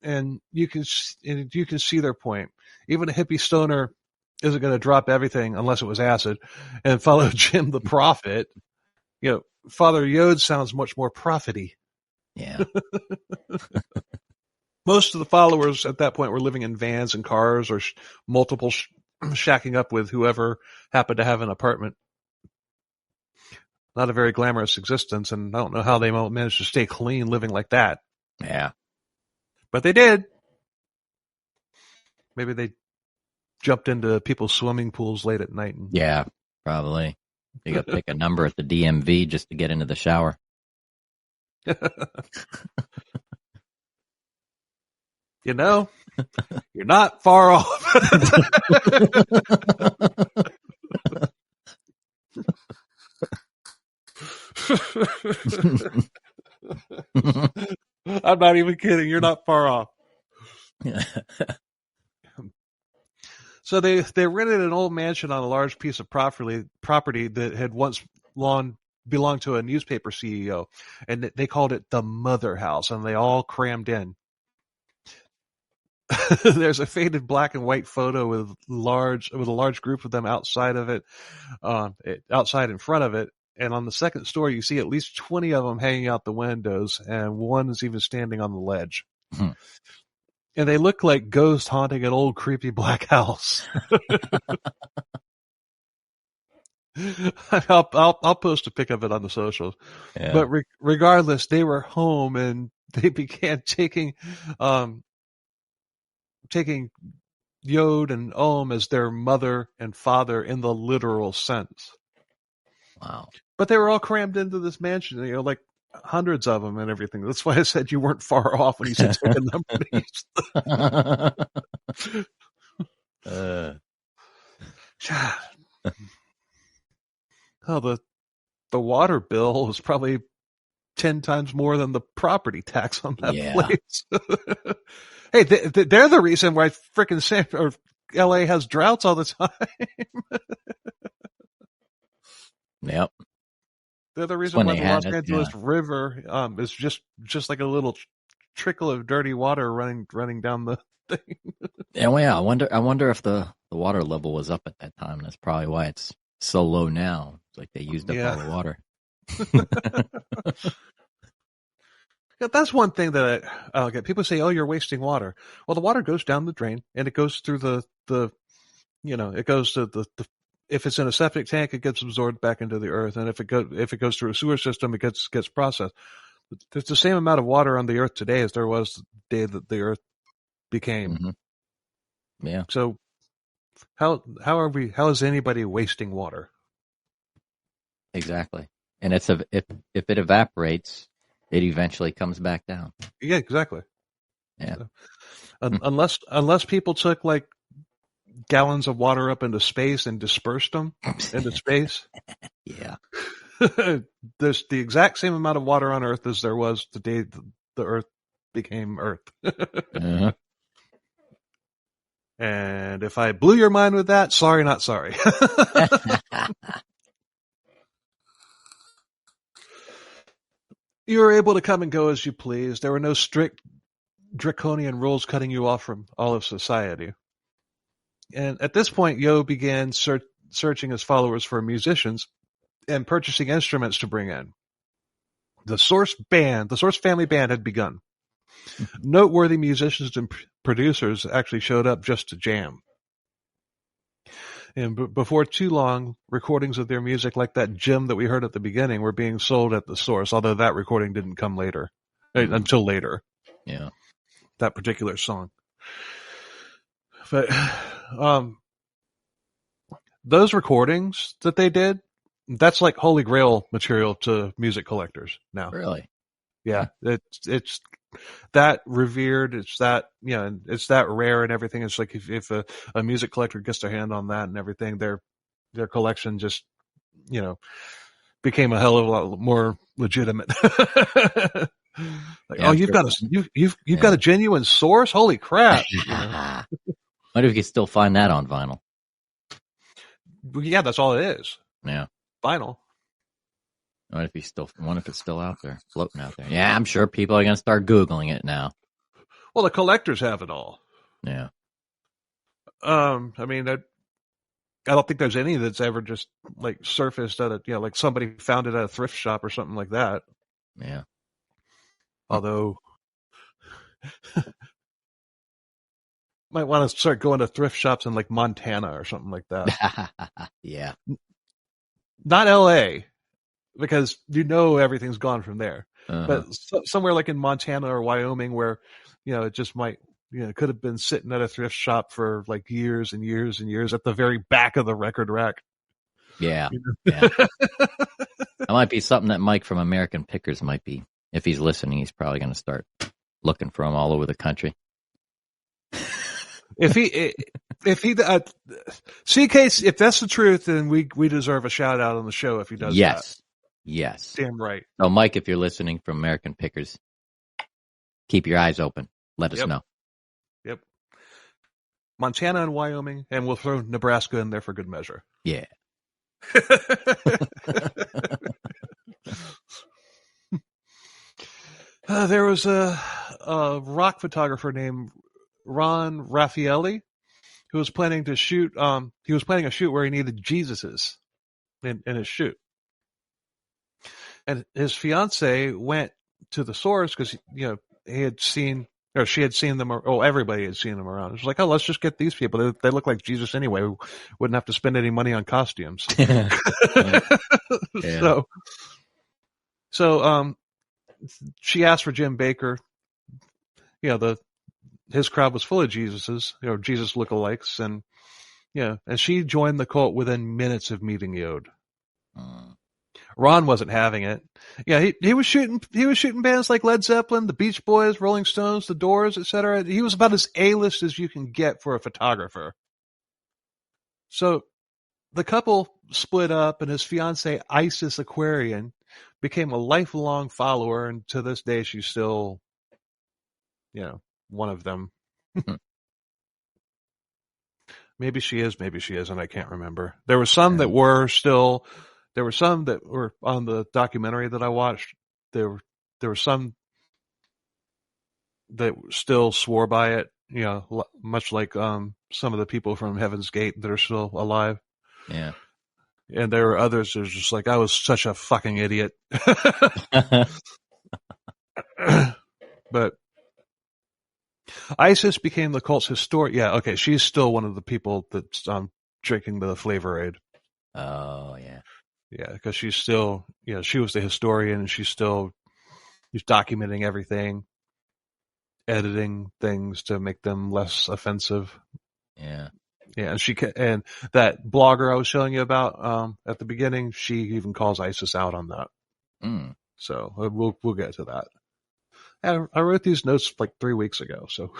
and you can see their point. Even a hippie stoner isn't going to drop everything unless it was acid and follow Jim the prophet. Father Yod sounds much more prophet-y. Yeah. Most of the followers at that point were living in vans and cars, or multiple shacking up with whoever happened to have an apartment. Not a very glamorous existence, and I don't know how they managed to stay clean living like that. Yeah. But they did. Maybe they jumped into people's swimming pools late at night. And... Yeah, probably. You got to pick a number at the DMV just to get into the shower. You know, you're not far off. I'm not even kidding. You're not far off. So they rented an old mansion on a large piece of property that had once belonged to a newspaper CEO, and they called it the Mother House, and they all crammed in. There's a faded black and white photo with a large group of them outside of it, outside in front of it. And on the second story, you see at least 20 of them hanging out the windows, and one is even standing on the ledge. Hmm. And they look like ghosts haunting an old creepy black house. I'll post a pic of it on the socials. Yeah. But regardless, they were home and they began taking Yod and Om as their mother and father in the literal sense. Wow. But they were all crammed into this mansion, like hundreds of them and everything. That's why I said you weren't far off when you said take a number to Oh, the water bill was probably 10 times more than the property tax on that place. Hey, they're the reason why frickin' LA has droughts all the time. Yep. They're the reason why the Los Angeles River is just like a little trickle of dirty water running down the thing. Yeah, well, yeah. I wonder if the water level was up at that time. That's probably why it's so low now. It's like they used up all the water. Yeah, that's one thing that I'll get. People say, "Oh, you're wasting water." Well, the water goes down the drain and it goes through it goes to the if it's in a septic tank, it gets absorbed back into the earth, and if it goes through a sewer system, it gets processed. There's the same amount of water on the earth today as there was the day that the earth became. Mm-hmm. Yeah. So how is anybody wasting water? Exactly. And if it evaporates, it eventually comes back down. Yeah, exactly. Yeah. So, unless people took like gallons of water up into space and dispersed them into space. Yeah. There's the exact same amount of water on Earth as there was the day the Earth became Earth. Uh-huh. And if I blew your mind with that, sorry, not sorry. You were able to come and go as you pleased. There were no strict draconian rules cutting you off from all of society. And at this point, Yo began searching his followers for musicians and purchasing instruments to bring in. The Source family band had begun. Noteworthy musicians and producers actually showed up just to jam. And before too long, recordings of their music like that gem that we heard at the beginning were being sold at the Source, although that recording didn't come until later. Yeah. That particular song. But those recordings that they did, that's like Holy Grail material to music collectors now. Really? Yeah. It's that revered. It's that, it's that rare and everything. It's like if a music collector gets their hand on that and everything, their collection just, became a hell of a lot more legitimate. Like, you've got a genuine source? Holy crap. Wonder if you can still find that on vinyl. Yeah, that's all it is. Yeah. Vinyl. I wonder if it's still out there, floating out there. Yeah, I'm sure people are going to start Googling it now. Well, the collectors have it all. Yeah. I mean, I don't think there's any that's ever just like surfaced at a, like somebody found it at a thrift shop or something like that. Yeah. Although, might want to start going to thrift shops in like Montana or something like that. Yeah. Not LA, because everything's gone from there. but somewhere like in Montana or Wyoming where, it just might, it could have been sitting at a thrift shop for like years and years and years at the very back of the record rack. Yeah. Yeah. That might be something that Mike from American Pickers might be. If he's listening, he's probably going to start looking for them all over the country. if that's the truth, then we deserve a shout out on the show if he does that. Yes. Damn right. So, Mike, if you're listening from American Pickers, keep your eyes open. Let us know. Yep. Montana and Wyoming, and we'll throw Nebraska in there for good measure. Yeah. There was a rock photographer named Ron Raffaelli who was planning to shoot. He was planning a shoot where he needed Jesuses in his shoot, and his fiance went to the source because he had seen. Or she had seen them, everybody had seen them around. It was like, let's just get these people. They look like Jesus anyway. We wouldn't have to spend any money on costumes. Yeah. So she asked for Jim Baker. His crowd was full of Jesuses, Jesus lookalikes, and and she joined the cult within minutes of meeting Yod. Ron wasn't having it. Yeah, he was shooting bands like Led Zeppelin, the Beach Boys, Rolling Stones, the Doors, etc. He was about as A-list as you can get for a photographer. So the couple split up, and his fiancée, Isis Aquarian, became a lifelong follower, and to this day she's still one of them. Maybe she is, maybe she isn't, I can't remember. There were some that were still. There were some that were on the documentary that I watched. There were some that still swore by it, much like some of the people from Heaven's Gate that are still alive. Yeah. And there were others that were just like, I was such a fucking idiot. But Isis became the cult's historian. Yeah, okay, she's still one of the people that's drinking the Flavor Aid. Oh, yeah. Yeah, because she's still, she was the historian, and she's documenting everything, editing things to make them less offensive. Yeah. Yeah, and that blogger I was showing you about at the beginning, she even calls Isis out on that. So we'll get to that. I wrote these notes like 3 weeks ago, so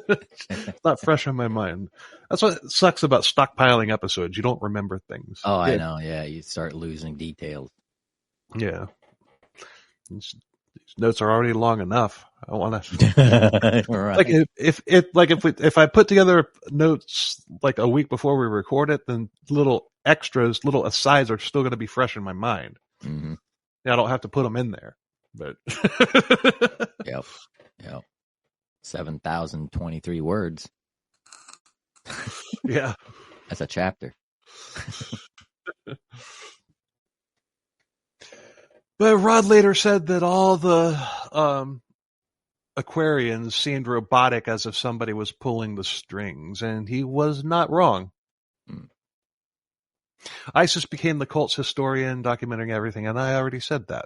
it's not fresh on my mind. That's what sucks about stockpiling episodes. You don't remember things. Oh, I know. Yeah, you start losing details. Yeah. These notes are already long enough. I want to right. if I put together notes like a week before we record it, then little extras, little asides are still going to be fresh in my mind. Mm-hmm. I don't have to put them in there. But Yep. 7,023 words. Yeah. That's a chapter. But Rod later said that all the Aquarians seemed robotic, as if somebody was pulling the strings, and he was not wrong. Isis became the cult's historian, documenting everything, and I already said that.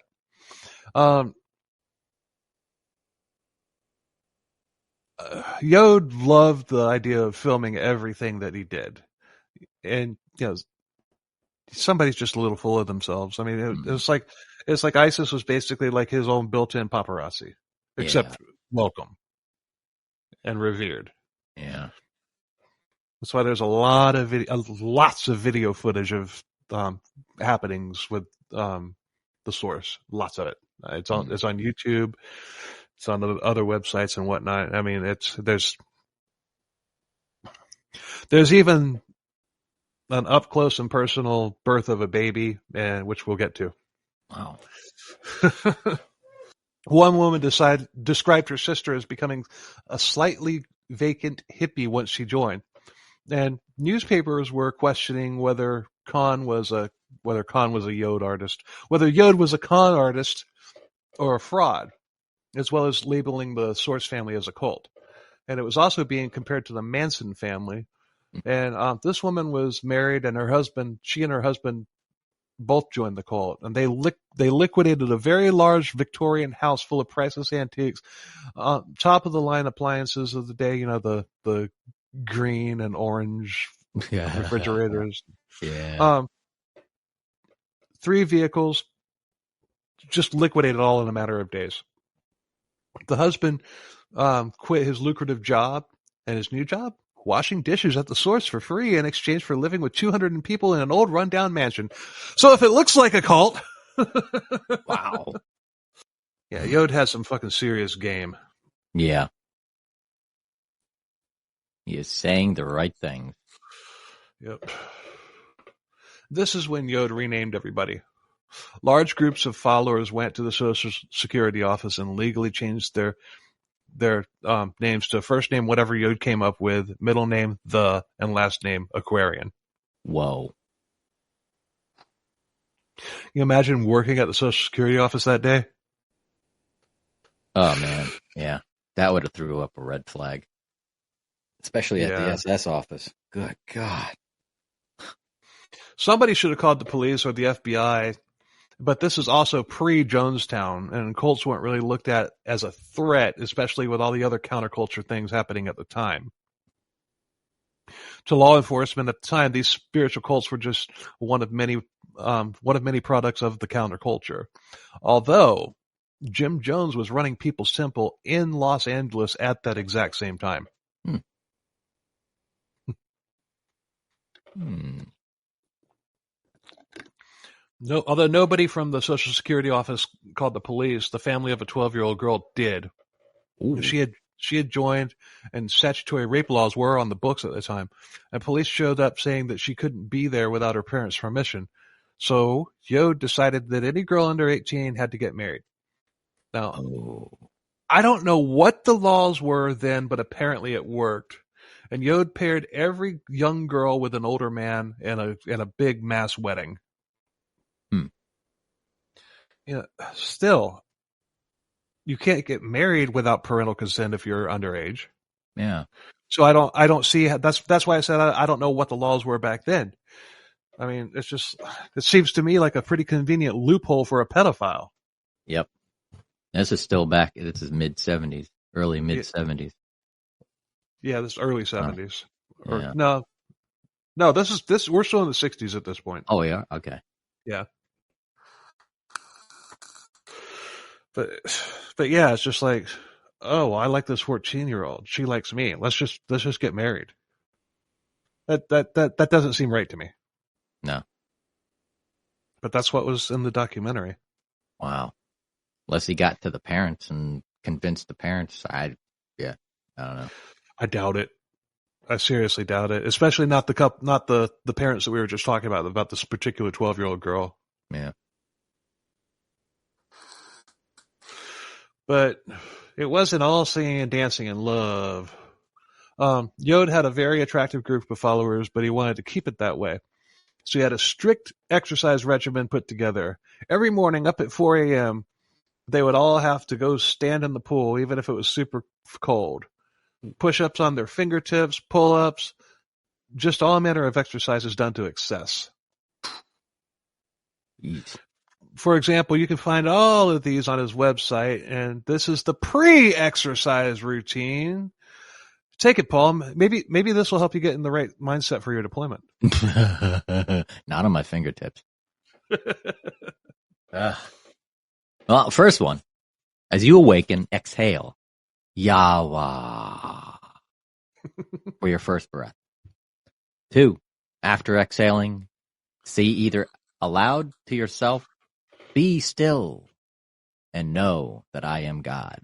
Yod loved the idea of filming everything that he did, and somebody's just a little full of themselves. I mean, it's like Isis was basically like his own built-in paparazzi, except welcome and revered. Yeah, that's why there's lots of video footage of happenings with the source. Lots of it. It's on YouTube. It's on the other websites and whatnot. I mean, there's even an up close and personal birth of a baby, which we'll get to. Wow. One woman described her sister as becoming a slightly vacant hippie once she joined, and newspapers were questioning whether Khan was a Yod artist, whether Yod was a con artist or a fraud, as well as labeling the Source family as a cult. And it was also being compared to the Manson family. And this woman was married, and she and her husband both joined the cult, and they liquidated a very large Victorian house full of priceless antiques, top of the line appliances of the day. You know, the green and orange refrigerators. Yeah. 3 vehicles, just liquidated all in a matter of days. The husband quit his lucrative job, and his new job, washing dishes at the source for free in exchange for living with 200 people in an old rundown mansion. So if it looks like a cult, Wow. yeah, Yod has some fucking serious game. Yeah. He is saying the right thing. Yep. This is when Yod renamed everybody. Large groups of followers went to the Social Security office and legally changed their names to first name whatever Yod came up with, middle name the, and last name Aquarian. Whoa. You imagine working at the Social Security office that day? Oh, man. Yeah. That would have threw up a red flag. Especially at the SS office. Good God. Somebody should have called the police or the FBI, but this is also pre-Jonestown, and cults weren't really looked at as a threat, especially with all the other counterculture things happening at the time. To law enforcement at the time, these spiritual cults were just one of many products of the counterculture. Although Jim Jones was running People's Temple in Los Angeles at that exact same time. No, although nobody from the Social Security office called the police, the family of a 12-year-old girl did. Ooh. She had joined, and statutory rape laws were on the books at the time. And police showed up saying that she couldn't be there without her parents' permission. So Yod decided that any girl under 18 had to get married. Now, I don't know what the laws were then, but apparently it worked. And Yod paired every young girl with an older man in a big mass wedding. You know, still, you can't get married without parental consent if you're underage. Yeah. So I don't see how, that's why I said I don't know what the laws were back then. I mean, it seems to me like a pretty convenient loophole for a pedophile. Yep. This is still back. This is mid-70s, early mid-70s. Yeah, this is early 70s. Yeah. No, this we're still in the 60s at this point. Oh, yeah. Okay. Yeah. But yeah, it's just like, oh, I like this 14-year-old. She likes me. Let's just get married. That doesn't seem right to me. No. But that's what was in the documentary. Wow. Unless he got to the parents and convinced the parents, I don't know. I doubt it. I seriously doubt it. Especially not the parents that we were just talking about this particular 12-year-old girl. Yeah. But it wasn't all singing and dancing and love. Yod had a very attractive group of followers, but he wanted to keep it that way. So he had a strict exercise regimen put together. Every morning up at 4 a.m., they would all have to go stand in the pool, even if it was super cold. Push-ups on their fingertips, pull-ups, just all manner of exercises done to excess. Eat. For example, you can find all of these on his website, and this is the pre-exercise routine. Take it, Paul. Maybe this will help you get in the right mindset for your deployment. Not on my fingertips. Well, first one. As you awaken, exhale. Yawa. For your first breath. 2. After exhaling, say either aloud to yourself, be still, and know that I am God.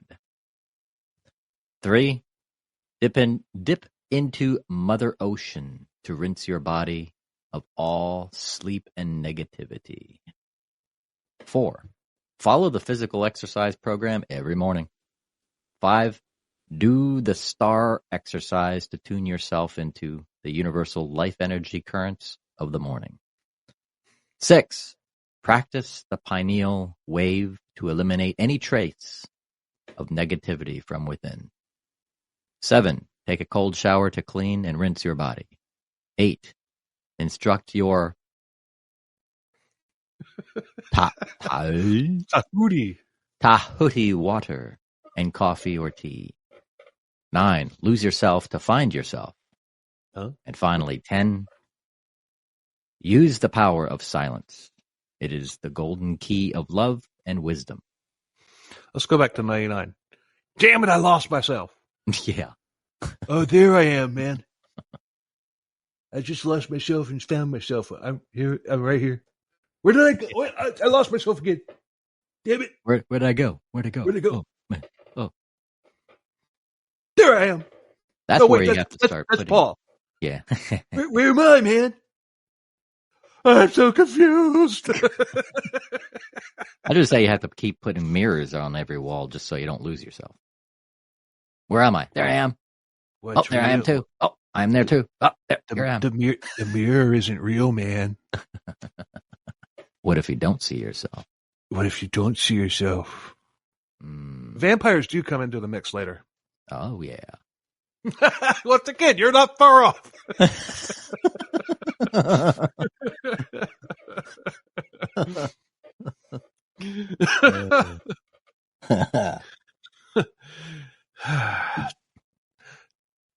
3. Dip into Mother Ocean to rinse your body of all sleep and negativity. 4. Follow the physical exercise program every morning. 5. Do the star exercise to tune yourself into the universal life energy currents of the morning. 6. Practice the pineal wave to eliminate any trace of negativity from within. 7. Take a cold shower to clean and rinse your body. 8. Instruct your Tahuti water and coffee or tea. 9, lose yourself to find yourself. Huh? And finally, 10, use the power of silence. It is the golden key of love and wisdom. Let's go back to 99. Damn it, I lost myself. Yeah. Oh, there I am, man. I just lost myself and found myself. I'm here. I'm right here. Where did I go? What? I lost myself again. Damn it. Where did I go? Where'd I go? Where'd I go? Oh, man. Oh. There I am. That's where you have to start that's putting. Paul. Yeah. Where am I, man? I'm so confused. I just say you have to keep putting mirrors on every wall just so you don't lose yourself. Where am I? There I am. What's there I am too. Oh, I'm there too. Oh, here I am. The mirror isn't real, man. What if you don't see yourself? What if you don't see yourself? Vampires do come into the mix later. Oh, yeah. Once again, you're not far off.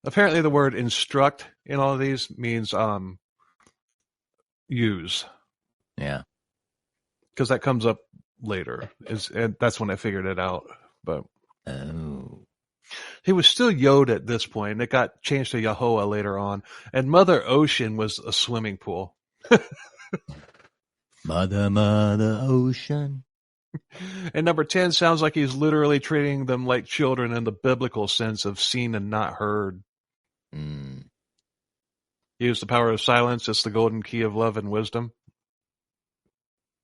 Apparently the word instruct in all of these means use. Yeah. Because that comes up later. And that's when I figured it out. But he was still Yod at this point, and it got changed to Yahoah later on. And Mother Ocean was a swimming pool. Mother Ocean. And number 10 sounds like he's literally treating them like children in the biblical sense of seen and not heard. Use the power of silence. It's the golden key of love and wisdom.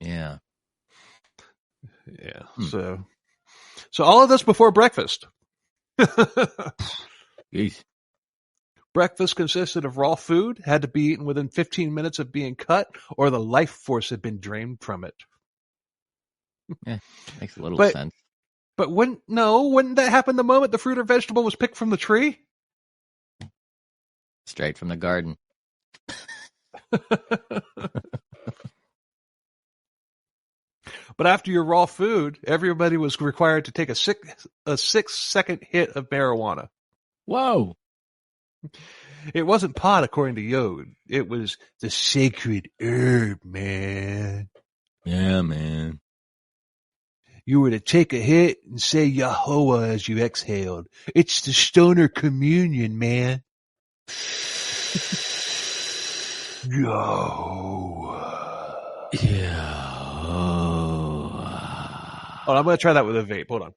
Yeah. Yeah. So all of this before breakfast. Jeez. Breakfast consisted of raw food, had to be eaten within 15 minutes of being cut, or the life force had been drained from it. Yeah, makes a little sense. But wouldn't that happen the moment the fruit or vegetable was picked from the tree? Straight from the garden. But after your raw food, everybody was required to take a 6-second hit of marijuana. Whoa. It wasn't pot, according to Yod. It was the sacred herb, man. Yeah, man. You were to take a hit and say Yahoah as you exhaled. It's the stoner communion, man. Yahoah. Yeah. Oh, I'm going to try that with a vape. Hold on.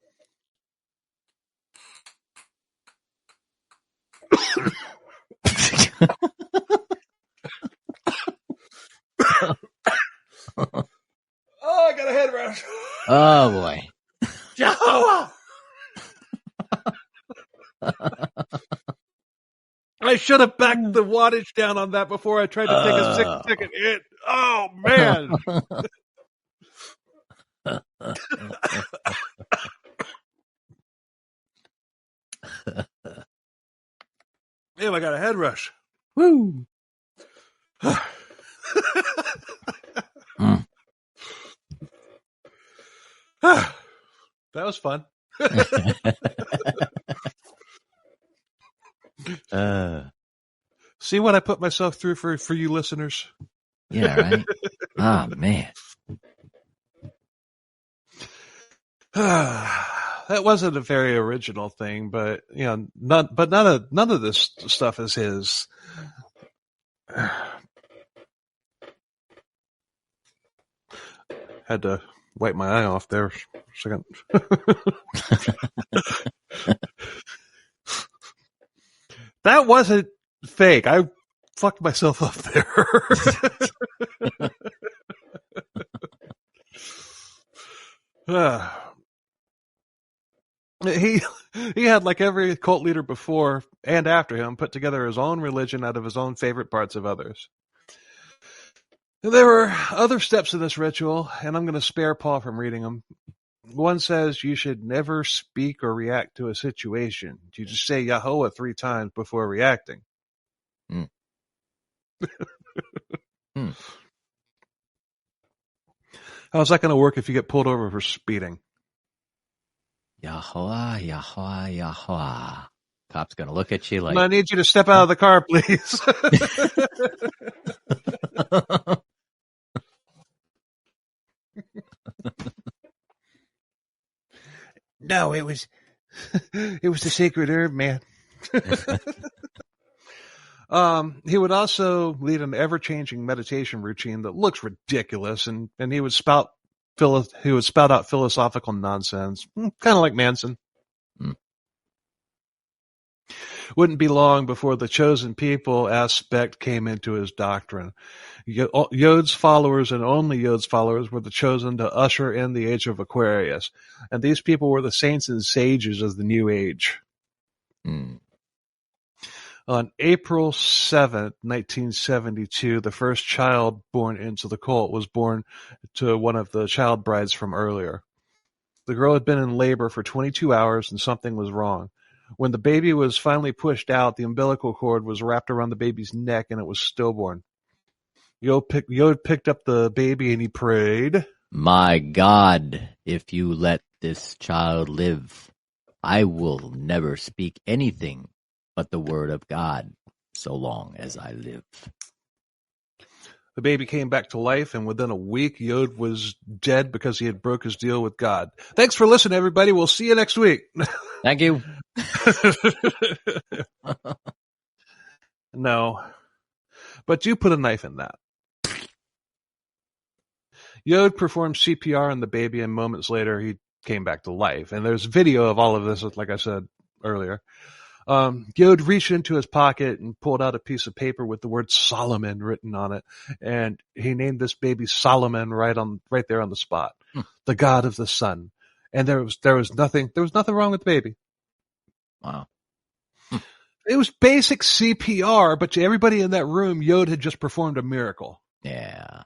Oh, I got a head rush. Oh, boy. Yahoah! I should have backed the wattage down on that before I tried to take a 6-second hit. Oh, man. Damn, I got a head rush. Woo. That was fun. See what I put myself through for you listeners? Yeah, right? Oh, man. That wasn't a very original thing, but none of this stuff is his. Had to wipe my eye off there for a second. That wasn't fake. I fucked myself up there. He had, like every cult leader before and after him, put together his own religion out of his own favorite parts of others. There were other steps in this ritual, and I'm going to spare Paul from reading them. One says you should never speak or react to a situation. You just say Yahoah 3 times before reacting. How's that going to work if you get pulled over for speeding? Yahweh, Yahweh, Yahweh. Cop's going to look at you like... I need you to step out of the car, please. No, it was the sacred herb, man. He would also lead an ever-changing meditation routine that looks ridiculous, and he would spout out philosophical nonsense, kind of like Manson. Wouldn't be long before the chosen people aspect came into his doctrine. Yod's followers, and only Yod's followers, were the chosen to usher in the Age of Aquarius, and these people were the saints and sages of the New Age. On April 7th, 1972, the first child born into the cult was born to one of the child brides from earlier. The girl had been in labor for 22 hours and something was wrong. When the baby was finally pushed out, the umbilical cord was wrapped around the baby's neck and it was stillborn. Yod picked up the baby and he prayed, "My God, if you let this child live, I will never speak anything but the word of God so long as I live." The baby came back to life, and within a week, Yod was dead because he had broke his deal with God. Thanks for listening, everybody. We'll see you next week. Thank you. No. But do put a knife in that. Yod performed CPR on the baby, and moments later, he came back to life. And there's video of all of this, like I said earlier. Yod reached into his pocket and pulled out a piece of paper with the word Solomon written on it, and he named this baby Solomon right there on the spot, the god of the sun. And there was nothing wrong with the baby. Wow. It was basic CPR, but to everybody in that room, Yod had just performed a miracle. Yeah.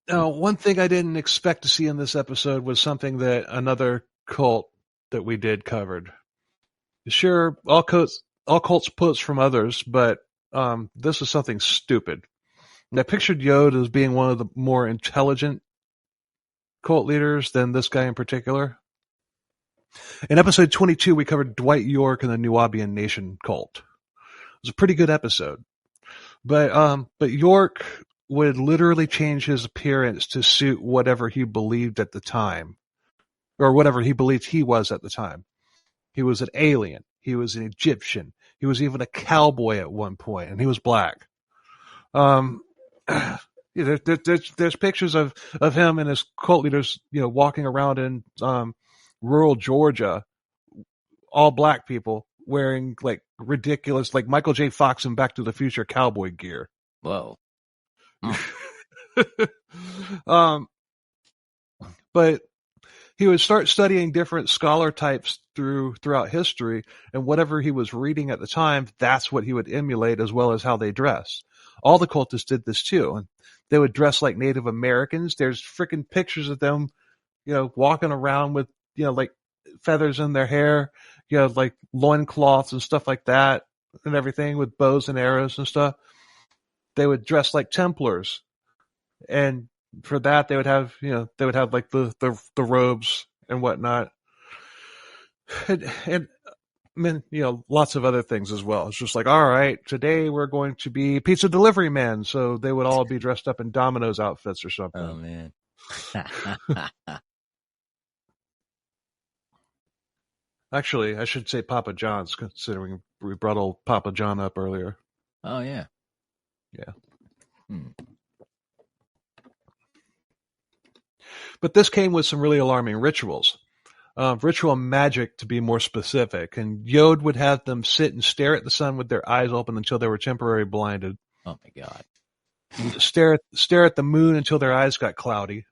Now, one thing I didn't expect to see in this episode was something that another cult that we did covered. Sure, all cults poach from others, but this is something stupid. And I pictured Yod as being one of the more intelligent cult leaders than this guy in particular. In episode 22, we covered Dwight York and the Nubian Nation cult. It was a pretty good episode. But York would literally change his appearance to suit whatever he believed at the time. Or whatever he believed he was at the time. He was an alien. He was an Egyptian. He was even a cowboy at one point, and he was black. There's pictures of him and his cult leaders, walking around in rural Georgia, all black people wearing like ridiculous, like Michael J. Fox in Back to the Future cowboy gear. Whoa. But he would start studying different scholar types throughout history, and whatever he was reading at the time, that's what he would emulate, as well as how they dressed. All the cultists did this too, and they would dress like Native Americans. There's freaking pictures of them, walking around with, like feathers in their hair, like loincloths and stuff like that, and everything with bows and arrows and stuff. They would dress like Templars, and for that they would have like the robes and whatnot, and lots of other things as well. It's just like, all right, today we're going to be pizza delivery men, so they would all be dressed up in Domino's outfits or something. Oh man. Actually, I should say Papa John's, considering we brought old Papa John up earlier. Oh yeah. Yeah. But this came with some really alarming rituals. Ritual magic, to be more specific. And Yod would have them sit and stare at the sun with their eyes open until they were temporarily blinded. Oh my God. Stare at the moon until their eyes got cloudy.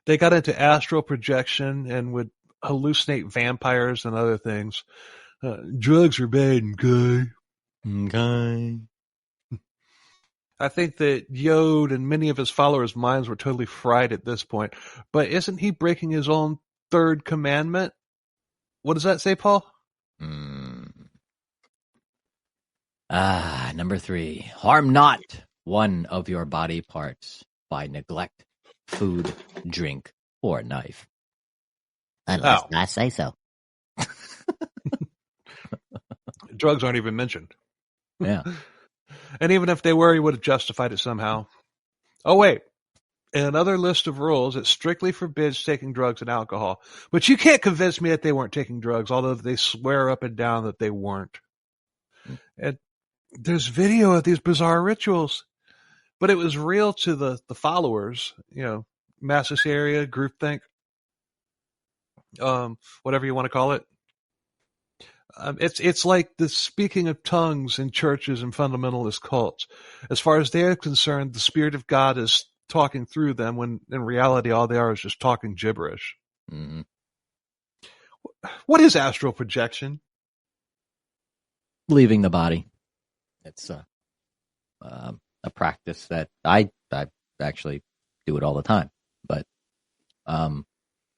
They got into astral projection and would hallucinate vampires and other things. Drugs are bad, okay? Okay. I think that Yod and many of his followers' minds were totally fried at this point. But isn't he breaking his own third commandment? What does that say, Paul? Number 3. Harm not, one of your body parts by neglect, food, drink, or knife. Unless I say so. Drugs aren't even mentioned. Yeah. And even if they were, he would have justified it somehow. Oh, wait. In another list of rules, it strictly forbids taking drugs and alcohol. But you can't convince me that they weren't taking drugs, although they swear up and down that they weren't. And there's video of these bizarre rituals. But it was real to the followers, mass hysteria, groupthink, whatever you want to call it. It's like the speaking of tongues in churches and fundamentalist cults. As far as they're concerned, the Spirit of God is talking through them, when in reality all they are is just talking gibberish. Mm-hmm. What is astral projection? Leaving the body. It's a practice that I actually do it all the time. But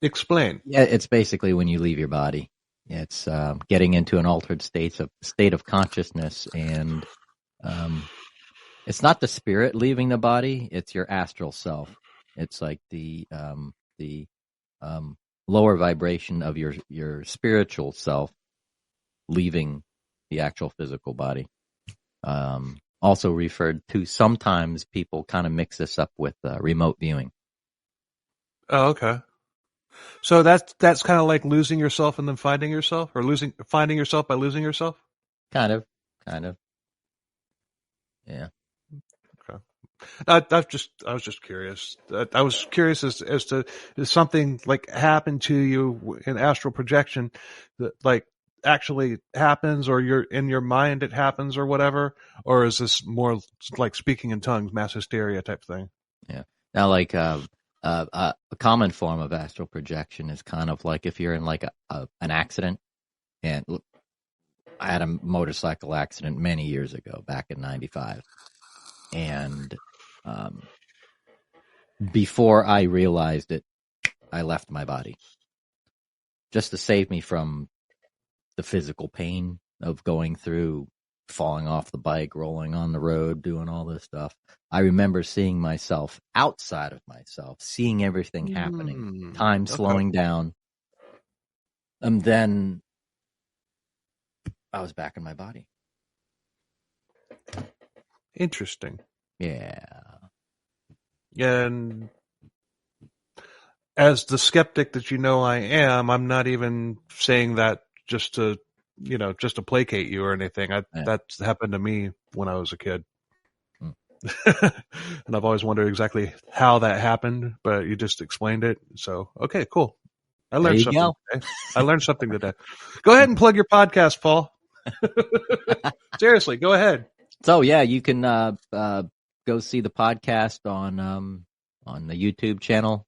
explain. Yeah, it's basically when you leave your body. It's getting into an altered state of consciousness, and it's not the spirit leaving the body; it's your astral self. It's like the lower vibration of your spiritual self leaving the actual physical body. Also referred to, sometimes people kind of mix this up with remote viewing. Oh, okay. So that's kind of like losing yourself and then finding yourself, or finding yourself by losing yourself? Kind of. Yeah. Okay. I was just curious. I was curious as to, is something like happened to you in astral projection that like actually happens, or you're in your mind it happens, or whatever, or is this more like speaking in tongues, mass hysteria type thing? Yeah. Now, like a common form of astral projection is kind of like if you're in like an accident. And I had a motorcycle accident many years ago, back in '95, and before I realized it, I left my body just to save me from the physical pain of going through, falling off the bike, rolling on the road, doing all this stuff. I remember seeing myself outside of myself, seeing everything happening, time slowing down. And then I was back in my body. Interesting. Yeah. And as the skeptic that I am, I'm not even saying that just to placate you or anything. That's happened to me when I was a kid. And I've always wondered exactly how that happened, but you just explained it. So, okay, cool. I learned something today. I learned something today. Go ahead and plug your podcast, Paul. Seriously, go ahead. So, yeah, you can go see the podcast on the YouTube channel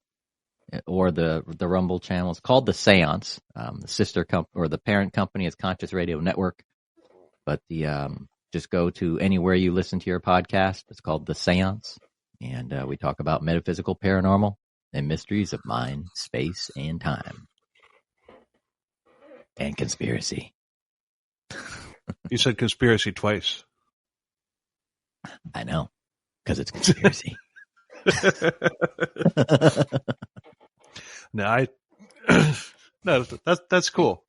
or the Rumble channel. It's called The Seance. The sister or the parent company is Conscious Radio Network. But just go to anywhere you listen to your podcast. It's called The Seance. And we talk about metaphysical, paranormal, and mysteries of mind, space, and time. And conspiracy. You said conspiracy twice. I know, because it's conspiracy. No, that's cool.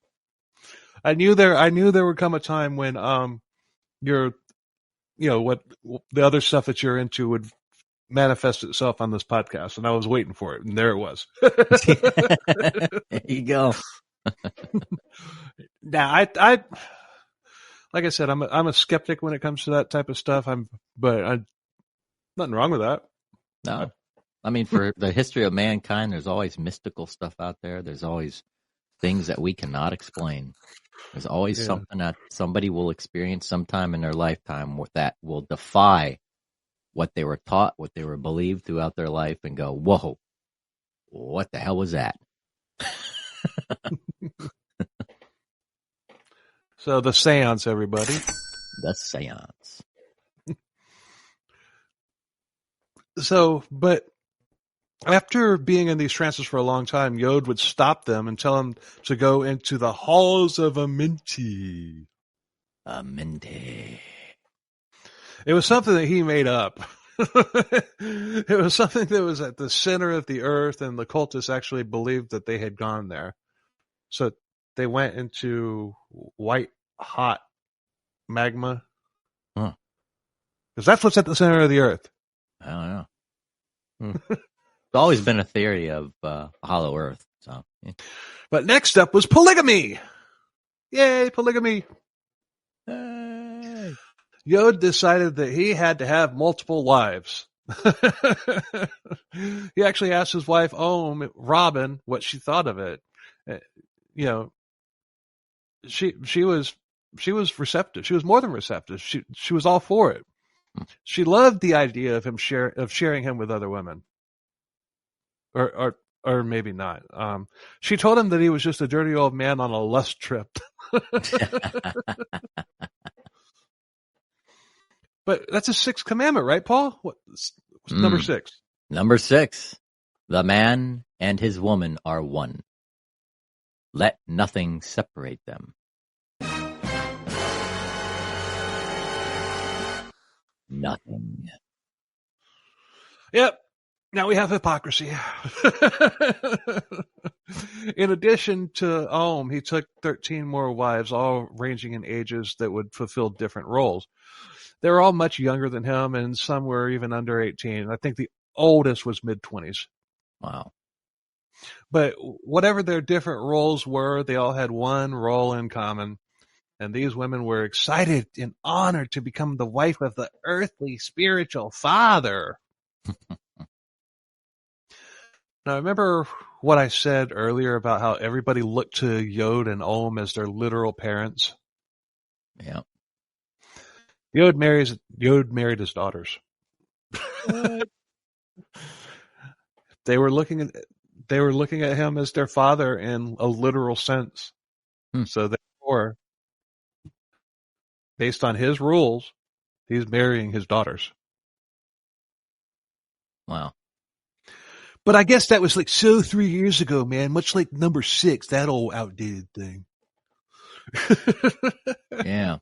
I knew there would come a time when what the other stuff that you're into would manifest itself on this podcast, and I was waiting for it, and there it was. There you go. Now, I like I said, I'm a skeptic when it comes to that type of stuff. Nothing wrong with that. No, I mean, for the history of mankind, there's always mystical stuff out there. There's always things that we cannot explain. There's always something that somebody will experience sometime in their lifetime that will defy what they were taught, what they were believed throughout their life, and go, whoa, what the hell was that? So the seance, everybody. The seance. So, but after being in these trances for a long time, Yod would stop them and tell them to go into the halls of Amenti. Amenti. It was something that he made up. It was something that was at the center of the earth, and the cultists actually believed that they had gone there. So they went into white hot magma. Huh. Because that's what's at the center of the earth. I don't know. It's always been a theory of hollow earth. So, yeah. But next up was polygamy. Yay, polygamy. Hey. Yod decided that he had to have multiple wives. He actually asked his wife, Robin, what she thought of it. You know, she was receptive. She was more than receptive. She was all for it. She loved the idea of him sharing him with other women, or maybe not. She told him that he was just a dirty old man on a lust trip. But that's a sixth commandment, right, Paul? What's number 6? Number 6. The man and his woman are one. Let nothing separate them. Nothing. Yep. Now we have hypocrisy. In addition to he took 13 more wives, all ranging in ages that would fulfill different roles. They were all much younger than him, and some were even under 18. I think the oldest was mid-20s. Wow. But whatever their different roles were, they all had one role in common. And these women were excited and honored to become the wife of the earthly spiritual father. Now, remember what I said earlier about how everybody looked to Yod and Om as their literal parents? Yeah. Yod married his daughters. They were looking at him as their father in a literal sense. So therefore, based on his rules, he's marrying his daughters. Wow. But I guess that was like 3 years ago, man. Much like number 6, that old outdated thing. Yeah.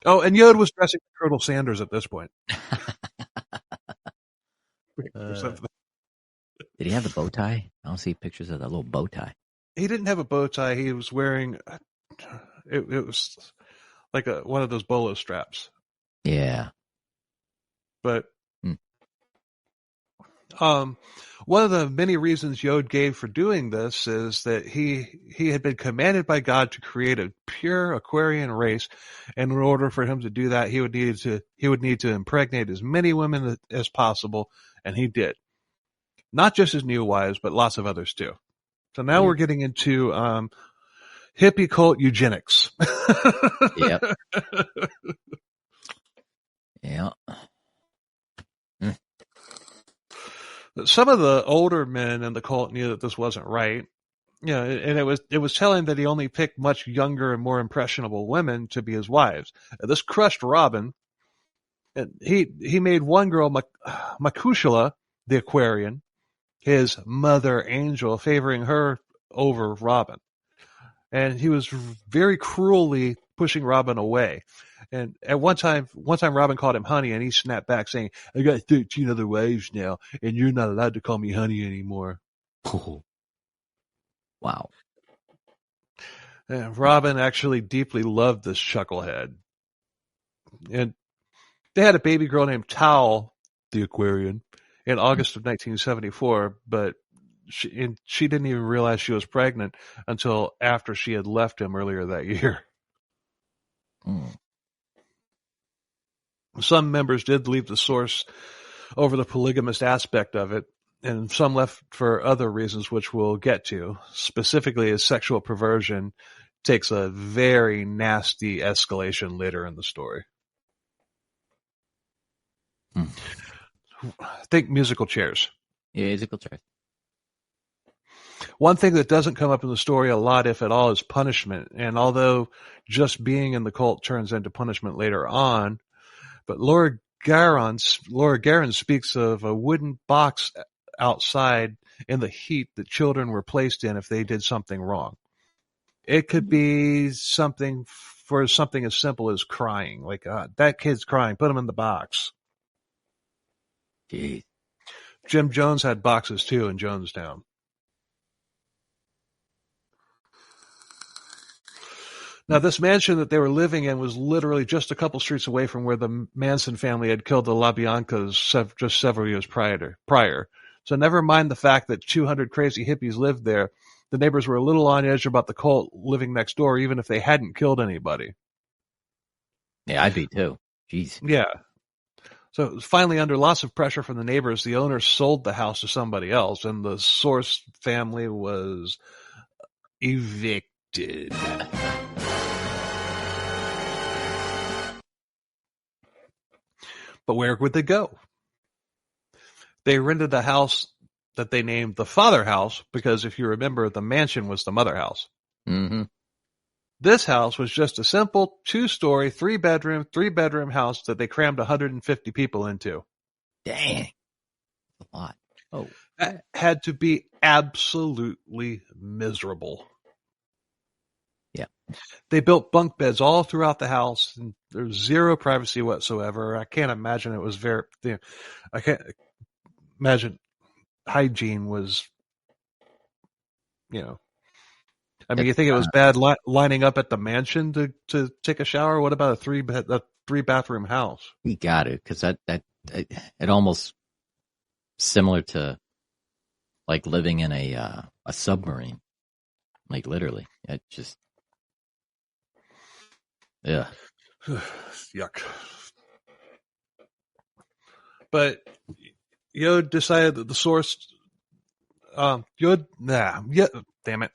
Oh, and Yod was dressing like Colonel Sanders at this point. Did he have the bow tie? I don't see pictures of that little bow tie. He didn't have a bow tie. He was wearing it was like one of those bolo straps. Yeah. But one of the many reasons Yod gave for doing this is that he had been commanded by God to create a pure Aquarian race, and in order for him to do that, he would need to impregnate as many women as possible, and he did. Not just his new wives, but lots of others too. So now we're getting into hippie cult eugenics. Yep. Yeah. Some of the older men in the cult knew that this wasn't right. You know, and it was telling that he only picked much younger and more impressionable women to be his wives. This crushed Robin. And he made one girl, Makushla, the Aquarian, his mother angel, favoring her over Robin. And he was very cruelly pushing Robin away. And at one time Robin called him honey, and he snapped back saying, I got 13 other wives now, and you're not allowed to call me honey anymore. Wow. And Robin actually deeply loved this chucklehead. And they had a baby girl named Towel, the Aquarian, in August of 1974, but she didn't even realize she was pregnant until after she had left him earlier that year. Some members did leave the source over the polygamist aspect of it, and some left for other reasons, which we'll get to. Specifically, as sexual perversion takes a very nasty escalation later in the story. Think musical chairs. Yeah, musical chairs. One thing that doesn't come up in the story a lot, if at all, is punishment. And although just being in the cult turns into punishment later on, but Laura Garin speaks of a wooden box outside in the heat that children were placed in if they did something wrong. It could be something as simple as crying, like that kid's crying, put him in the box. Jeez. Jim Jones had boxes too in Jonestown. Now, this mansion that they were living in was literally just a couple streets away from where the Manson family had killed the LaBiancas just several years prior. So never mind the fact that 200 crazy hippies lived there. The neighbors were a little on edge about the cult living next door, even if they hadn't killed anybody. Yeah, I'd be too. Jeez. Yeah. So finally, under lots of pressure from the neighbors, the owner sold the house to somebody else, and the Source family was evicted. But where would they go? They rented a house that they named the Father House because, if you remember, the mansion was the Mother House. Mm-hmm. This house was just a simple 2-story, 3-bedroom house that they crammed 150 people into. Dang. That's a lot. Oh. That had to be absolutely miserable. Yeah. They built bunk beds all throughout the house, and there's zero privacy whatsoever. I can't imagine it was I can't imagine hygiene was, I mean, you think it was bad lining up at the mansion to take a shower? What about a 3-bathroom house? You got it, because it almost similar to like living in a submarine, like literally. It just, yeah, yuck. But Yod decided that the Source, damn it.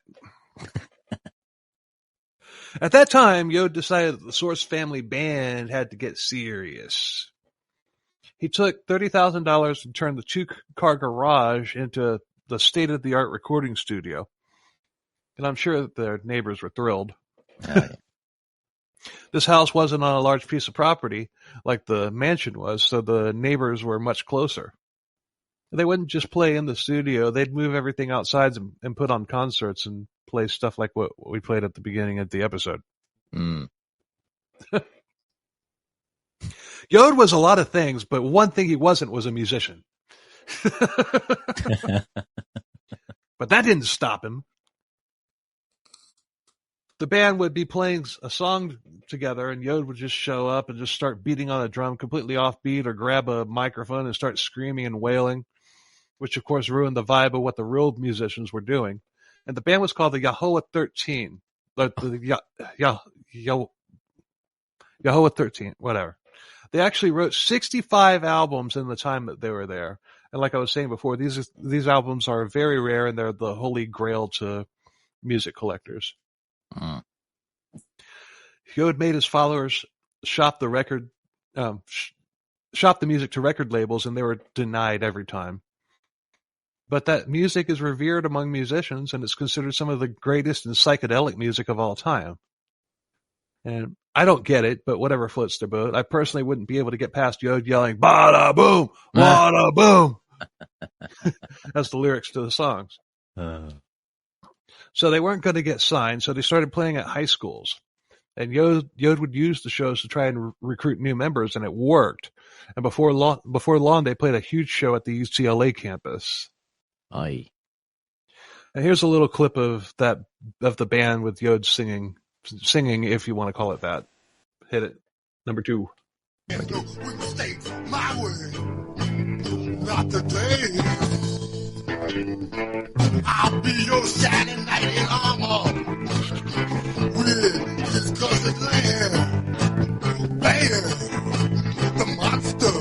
At that time, Yod decided that the Source family band had to get serious. He took $30,000 and turned the 2-car garage into the state-of-the-art recording studio. And I'm sure that their neighbors were thrilled. yeah. This house wasn't on a large piece of property like the mansion was, so the neighbors were much closer. They wouldn't just play in the studio. They'd move everything outside and put on concerts and play stuff like what we played at the beginning of the episode. Mm. Yod was a lot of things, but one thing he wasn't was a musician. But that didn't stop him. The band would be playing a song together, and Yod would just show up and just start beating on a drum completely offbeat, or grab a microphone and start screaming and wailing, which of course ruined the vibe of what the real musicians were doing. And the band was called the Yahweh 13. Yahweh 13, whatever. They actually wrote 65 albums in the time that they were there. And like I was saying before, these albums are very rare, and they're the holy grail to music collectors. Mm. Yod made his followers shop the music to record labels, and they were denied every time. But that music is revered among musicians, and it's considered some of the greatest in psychedelic music of all time. And I don't get it, but whatever floats their boat. I personally wouldn't be able to get past Yod yelling, "Bada boom, bada boom." That's the lyrics to the songs. So they weren't going to get signed, so they started playing at high schools. And Yod would use the shows to try and recruit new members, and it worked. And before long, they played a huge show at the UCLA campus. Aye. And here's a little clip of the band with Yod singing, if you want to call it that. Hit it. Number 2. My way, not today. I'll be your shining knight in armor with his cussed land. Bear, the monster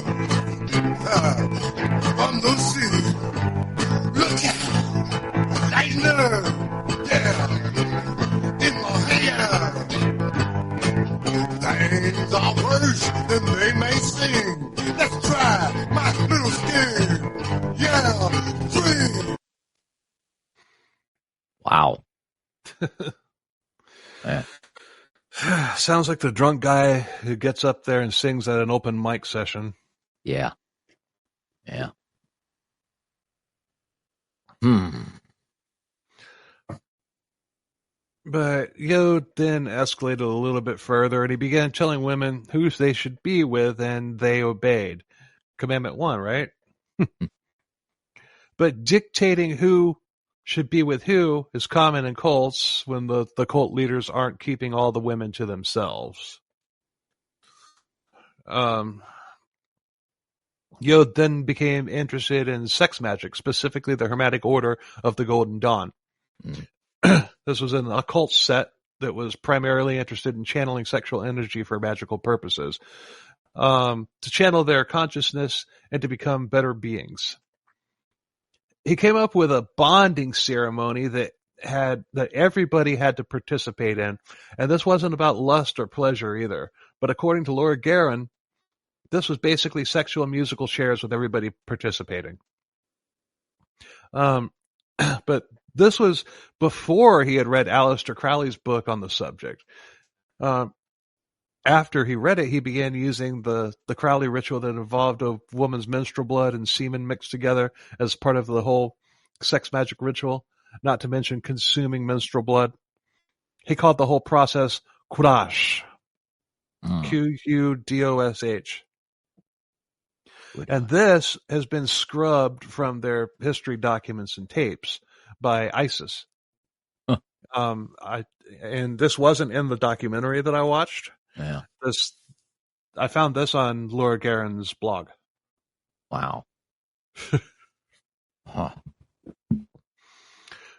from the sea. Look out, lightning, yeah, in my hand. Things are worse than they may seem. Let's try my little scheme. Yeah, dream. Wow. Yeah. Sounds like the drunk guy who gets up there and sings at an open mic session. Yeah. But Yod then escalated a little bit further, and he began telling women who they should be with, and they obeyed. Commandment 1, right? But dictating who should be with who is common in cults when the cult leaders aren't keeping all the women to themselves. Yod then became interested in sex magic, specifically the Hermetic Order of the Golden Dawn. This was an occult set that was primarily interested in channeling sexual energy for magical purposes, to channel their consciousness and to become better beings. He came up with a bonding ceremony that everybody had to participate in, and this wasn't about lust or pleasure either. But according to Laura Guerin, this was basically sexual musical chairs with everybody participating. But this was before he had read Aleister Crowley's book on the subject. After he read it, he began using the Crowley ritual that involved a woman's menstrual blood and semen mixed together as part of the whole sex magic ritual, not to mention consuming menstrual blood. He called the whole process Qdosh. Qudosh. And this has been scrubbed from their history documents and tapes by ISIS. And this wasn't in the documentary that I watched. Yeah. I found this on Laura Guerin's blog. Wow. Huh.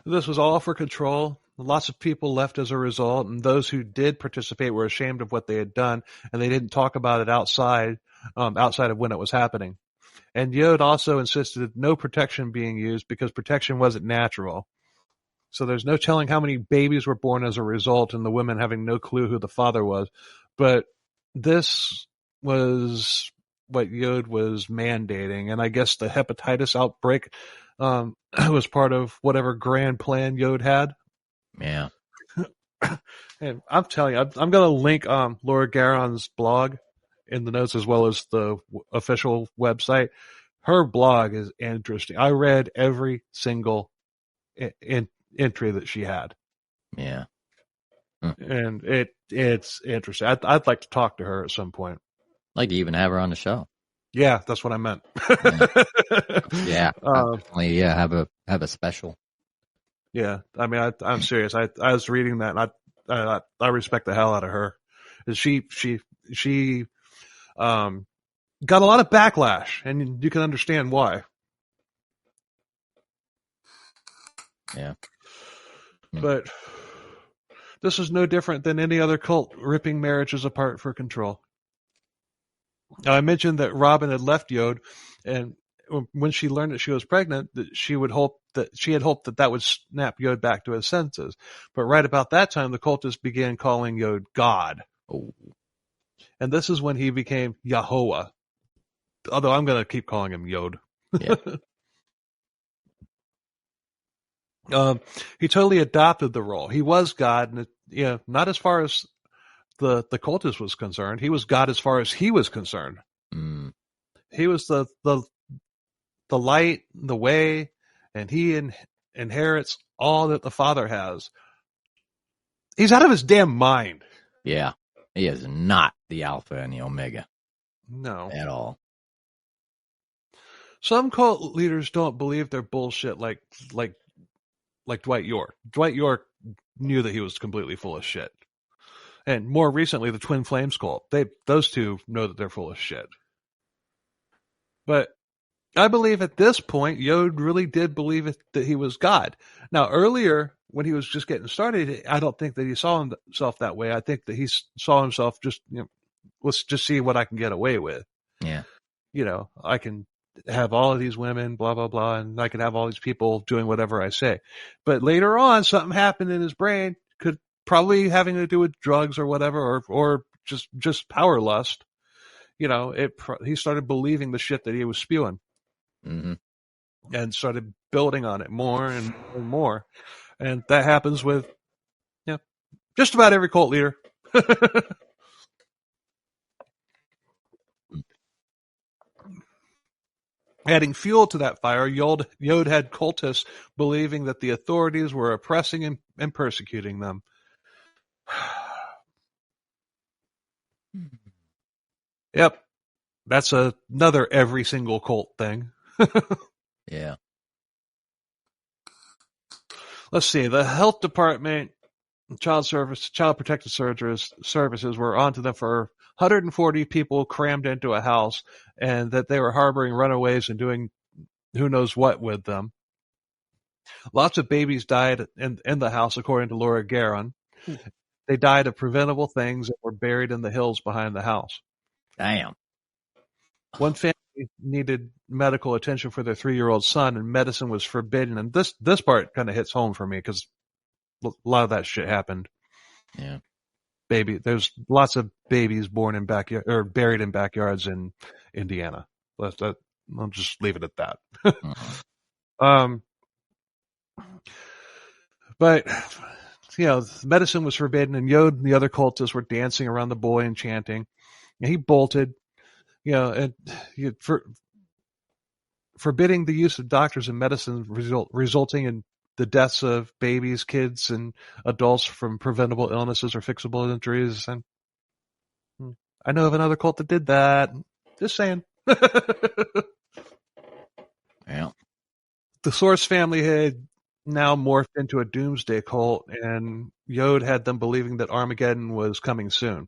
This was all for control. Lots of people left as a result, and those who did participate were ashamed of what they had done, and they didn't talk about it outside of when it was happening. And Yod also insisted no protection being used because protection wasn't natural. So there's no telling how many babies were born as a result, and the women having no clue who the father was. But this was what Yod was mandating, and I guess the hepatitis outbreak was part of whatever grand plan Yod had. Yeah. And I'm telling you, I'm going to link Laura Guerin's blog in the notes as well as the official website. Her blog is interesting. I read every single entry that she had. Yeah. And it's interesting. I'd like to talk to her at some point. I'd like to even have her on the show. Yeah, that's what I meant. Yeah. Definitely, yeah, have a special. Yeah, I mean, I'm serious. I was reading that, and I respect the hell out of her. She got a lot of backlash, and you can understand why. Yeah. But this is no different than any other cult ripping marriages apart for control. Now, I mentioned that Robin had left Yod, and when she learned that she was pregnant, that she had hoped that would snap Yod back to his senses. But right about that time, the cultists began calling Yod God. Oh. And this is when he became Yahovah. Although I'm going to keep calling him Yod. Yeah. He totally adopted the role. He was God, and not as far as the cultist was concerned. He was God as far as he was concerned. He was the light, the way, and he inherits all that the Father has. He's out of his damn mind. Yeah. He is not the Alpha and the Omega. No. At all. Some cult leaders don't believe their bullshit like Dwight York. Dwight York knew that he was completely full of shit. And more recently, the Twin Flames cult. Those two know that they're full of shit. But I believe at this point, Yod really did believe that he was God. Now, earlier, when he was just getting started, I don't think that he saw himself that way. I think that he saw himself just, let's just see what I can get away with. Yeah. I can have all of these women, blah, blah, blah, and I can have all these people doing whatever I say. But later on, something happened in his brain, could probably having to do with drugs or whatever, or just power lust. He started believing the shit that he was spewing. Mm-hmm. And started building on it more and more. And that happens with just about every cult leader. Adding fuel to that fire, Yod had cultists believing that the authorities were oppressing and persecuting them. Yep. That's another every single cult thing. Yeah. Let's see. The health department, child protective services were onto them for 140 people crammed into a house, and that they were harboring runaways and doing who knows what with them. Lots of babies died in the house, according to Laura Guerin. They died of preventable things and were buried in the hills behind the house. Damn. One family needed medical attention for their 3-year-old son, and medicine was forbidden. And this part kind of hits home for me because a lot of that shit happened. Yeah. There's lots of babies born in backyard or buried in backyards in Indiana. I'll just leave it at that. Uh-huh. But medicine was forbidden, and Yod and the other cultists were dancing around the boy and chanting. And he bolted, forbidding the use of doctors and medicine, resulting in the deaths of babies, kids, and adults from preventable illnesses or fixable injuries. And I know of another cult that did that. Just saying. Yeah. The Source family had now morphed into a doomsday cult, and Yod had them believing that Armageddon was coming soon.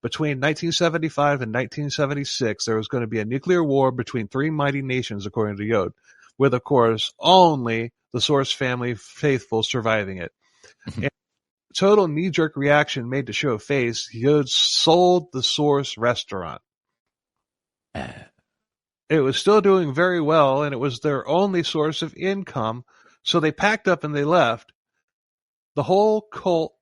Between 1975 and 1976, there was going to be a nuclear war between 3 mighty nations, according to Yod, with, of course, only the Source family faithful surviving it. And total knee-jerk reaction made to show face, Yod sold the Source restaurant. It was still doing very well, and it was their only source of income, so they packed up and they left. The whole cult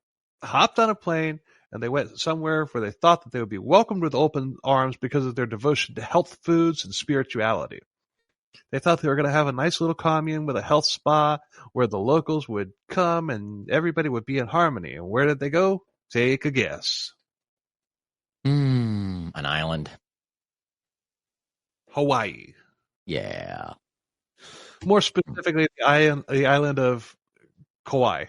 hopped on a plane, and they went somewhere where they thought that they would be welcomed with open arms because of their devotion to health foods and spirituality. They thought they were going to have a nice little commune with a health spa where the locals would come and everybody would be in harmony. And where did they go? Take a guess. An island. Hawaii. Yeah. More specifically, the island of Kauai.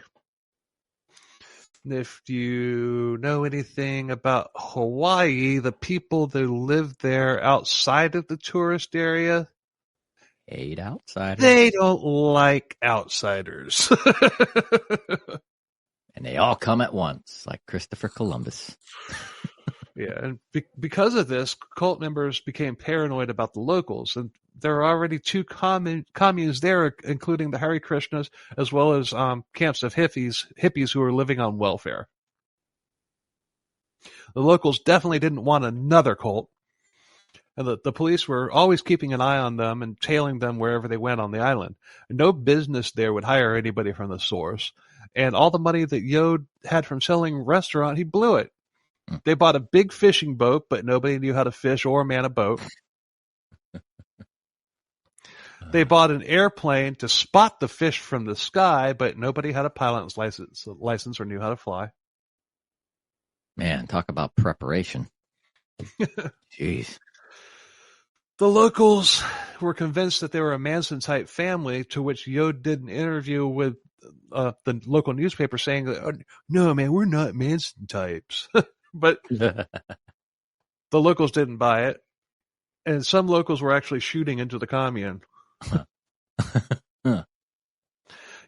If you know anything about Hawaii, the people that live there outside of the tourist area, Hate outsiders. they don't like outsiders. And they all come at once, like Christopher Columbus. Yeah, and because of this, cult members became paranoid about the locals, and there are already 2 communes there, including the Hare Krishnas, as well as camps of hippies who are living on welfare. The locals definitely didn't want another cult, and the police were always keeping an eye on them and tailing them wherever they went on the island. No business there would hire anybody from the Source, and all the money that Yod had from selling restaurant, he blew it. They bought a big fishing boat, but nobody knew how to fish or man a boat. They bought an airplane to spot the fish from the sky, but nobody had a pilot's license or knew how to fly. Man, talk about preparation. Jeez. The locals were convinced that they were a Manson-type family, to which Yod did an interview with the local newspaper saying, no, man, we're not Manson types. But the locals didn't buy it. And some locals were actually shooting into the commune.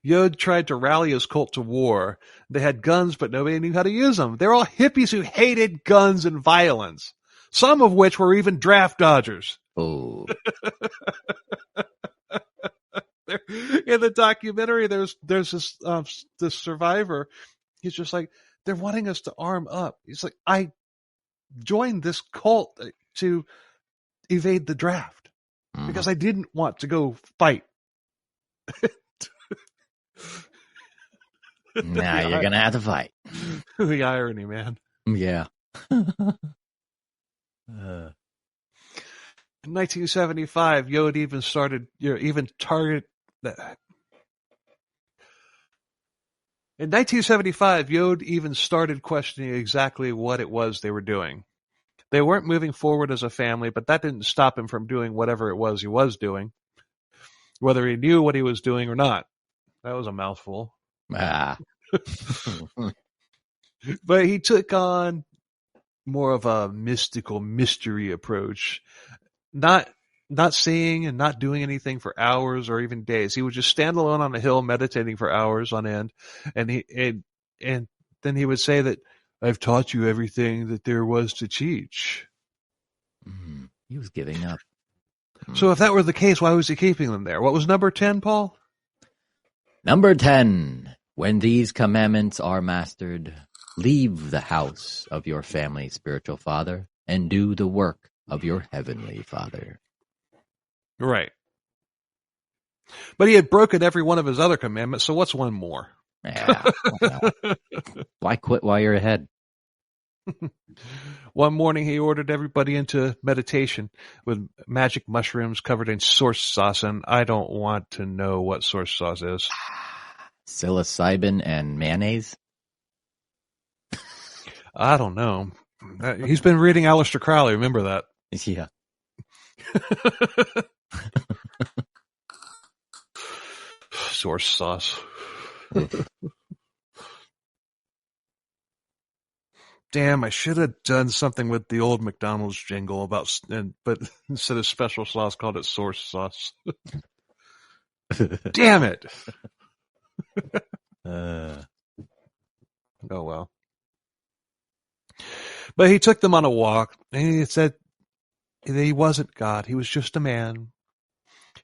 Yod tried to rally his cult to war. They had guns, but nobody knew how to use them. They're all hippies who hated guns and violence, some of which were even draft dodgers. Oh. In the documentary, there's this survivor. He's just like, they're wanting us to arm up. He's like, I joined this cult to evade the draft because I didn't want to go fight. Now you're going to have to fight. The irony, man. Yeah. In 1975, Yod even targeted that. In 1975, Yod even started questioning exactly what it was they were doing. They weren't moving forward as a family, but that didn't stop him from doing whatever it was he was doing, whether he knew what he was doing or not. That was a mouthful. Ah. But he took on more of a mystical mystery approach, not not seeing and not doing anything for hours or even days. He would just stand alone on a hill meditating for hours on end. And then he would say that, I've taught you everything that there was to teach. He was giving up. So if that were the case, why was he keeping them there? What was number 10, Paul? Number 10. When these commandments are mastered, leave the house of your family spiritual father and do the work of your heavenly Father. Right. But he had broken every one of his other commandments, so what's one more? Yeah. Why quit while you're ahead? One morning he ordered everybody into meditation with magic mushrooms covered in source sauce, and I don't want to know what source sauce is. Psilocybin and mayonnaise? I don't know. He's been reading Aleister Crowley, remember that? Yeah. Source sauce. Damn, I should have done something with the old McDonald's jingle but instead of special sauce, called it source sauce. Damn it. Oh well. But he took them on a walk, and he said that he wasn't God. He was just a man.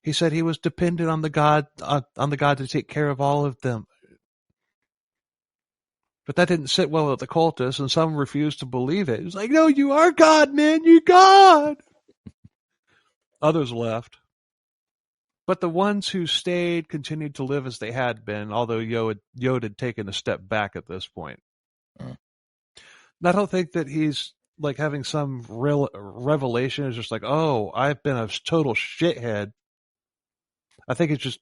He said he was dependent on the God to take care of all of them. But that didn't sit well with the cultists, and some refused to believe it. It was like, no, you are God, man. You're God. Others left. But the ones who stayed continued to live as they had been, although Yod had taken a step back at this point. And I don't think that he's like having some real revelation. It's just like, oh, I've been a total shithead. I think it's just,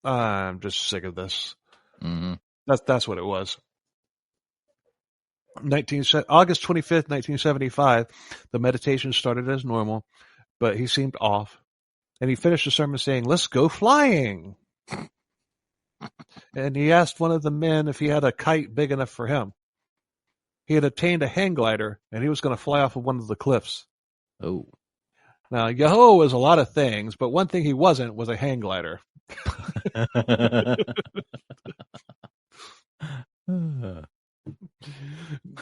I'm just sick of this. Mm-hmm. That's what it was. August 25th, 1975, the meditation started as normal, but he seemed off. And he finished the sermon saying, let's go flying. And he asked one of the men if he had a kite big enough for him. He had obtained a hang glider, and he was going to fly off of one of the cliffs. Oh. Now, Yahweh was a lot of things, but one thing he wasn't was a hang glider.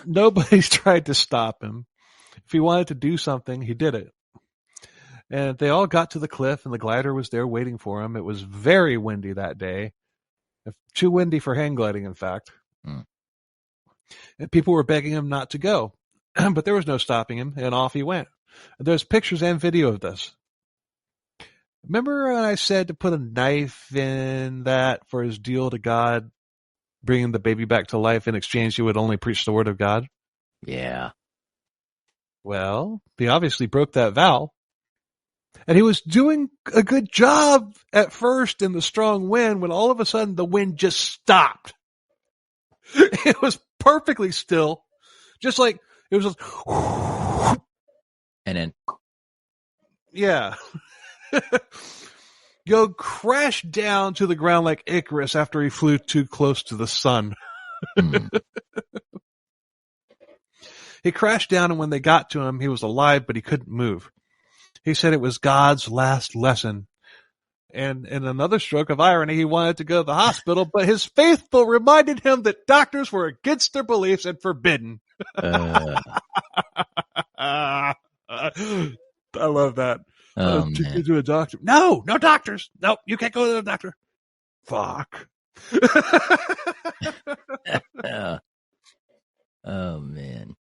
Nobody's tried to stop him. If he wanted to do something, he did it. And they all got to the cliff, and the glider was there waiting for him. It was very windy that day. Too windy for hang gliding, in fact. And people were begging him not to go. But there was no stopping him, and off he went. And there's pictures and video of this. Remember when I said to put a knife in that for his deal to God, bringing the baby back to life? In exchange, he would only preach the word of God? Yeah. Well, he obviously broke that vow. And he was doing a good job at first in the strong wind when all of a sudden the wind just stopped. It was perfectly still. Just like it was just. And then. Yeah. Yod crashed down to the ground like Icarus after he flew too close to the sun. He crashed down, and when they got to him, he was alive, but he couldn't move. He said it was God's last lesson. And in another stroke of irony, he wanted to go to the hospital, but his faithful reminded him that doctors were against their beliefs and forbidden. I love that. Take me to a doctor. No doctors. No, you can't go to the doctor. Fuck. Oh, man.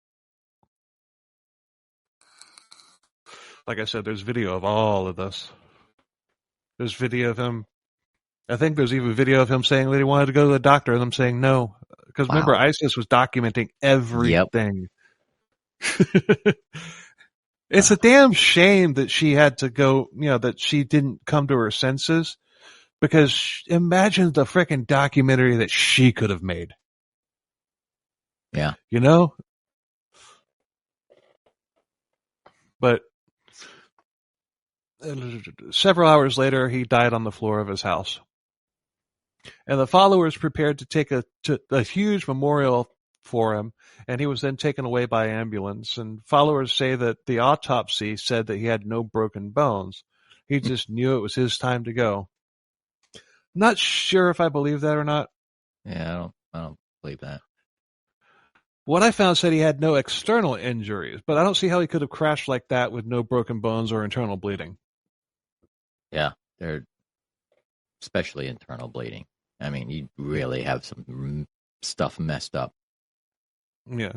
Like I said, there's video of all of this. There's video of him. I think there's even video of him saying that he wanted to go to the doctor and them saying no. Because remember, ISIS was documenting everything. Yep. It's a damn shame that she had to go, that she didn't come to her senses. Because imagine the freaking documentary that she could have made. Yeah. But several hours later, he died on the floor of his house. And the followers prepared to take a huge memorial for him, and he was then taken away by ambulance. And followers say that the autopsy said that he had no broken bones. He just knew it was his time to go. Not sure if I believe that or not. Yeah, I don't believe that. What I found said he had no external injuries, but I don't see how he could have crashed like that with no broken bones or internal bleeding. Yeah, they're especially internal bleeding. I mean, you really have some stuff messed up. Yeah.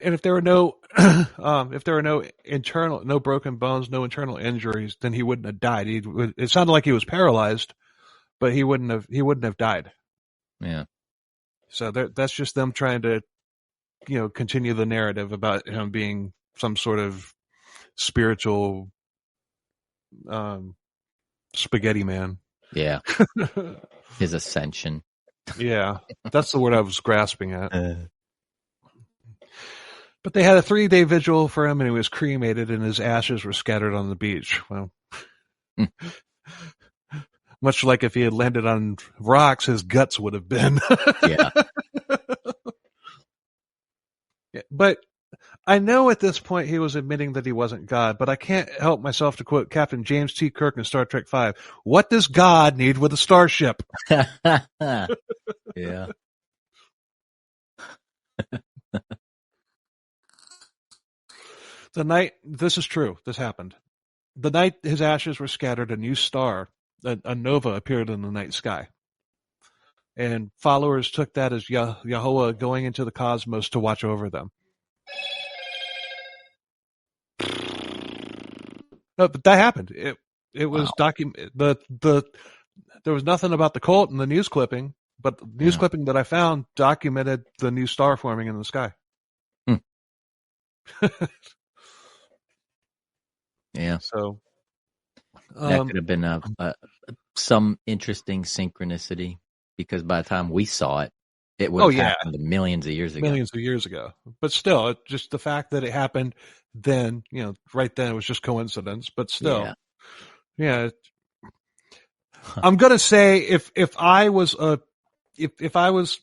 And if there were no, no broken bones, no internal injuries, then he wouldn't have died. It sounded like he was paralyzed, but he wouldn't have died. Yeah. So that's just them trying to, continue the narrative about him being some sort of spiritual, spaghetti man. Yeah. His ascension. Yeah, that's the word I was grasping at. But they had a 3-day vigil for him, and he was cremated, and his ashes were scattered on the beach. Well, much like if he had landed on rocks, his guts would have been. Yeah. Yeah. But I know at this point he was admitting that he wasn't God, but I can't help myself to quote Captain James T. Kirk in Star Trek V. What does God need with a starship? Yeah. The night, this is true, this happened. The night his ashes were scattered, a new star, a nova, appeared in the night sky. And followers took that as Yahweh going into the cosmos to watch over them. No, but that happened. It was there was nothing about the cult in the news clipping, but the news clipping that I found documented the new star forming in the sky. Yeah. So that could have been some interesting synchronicity, because by the time we saw it, it would have happened millions of years ago. But still, just the fact that it happened then, right then, it was just coincidence. But still, yeah. I'm gonna say if I was if I was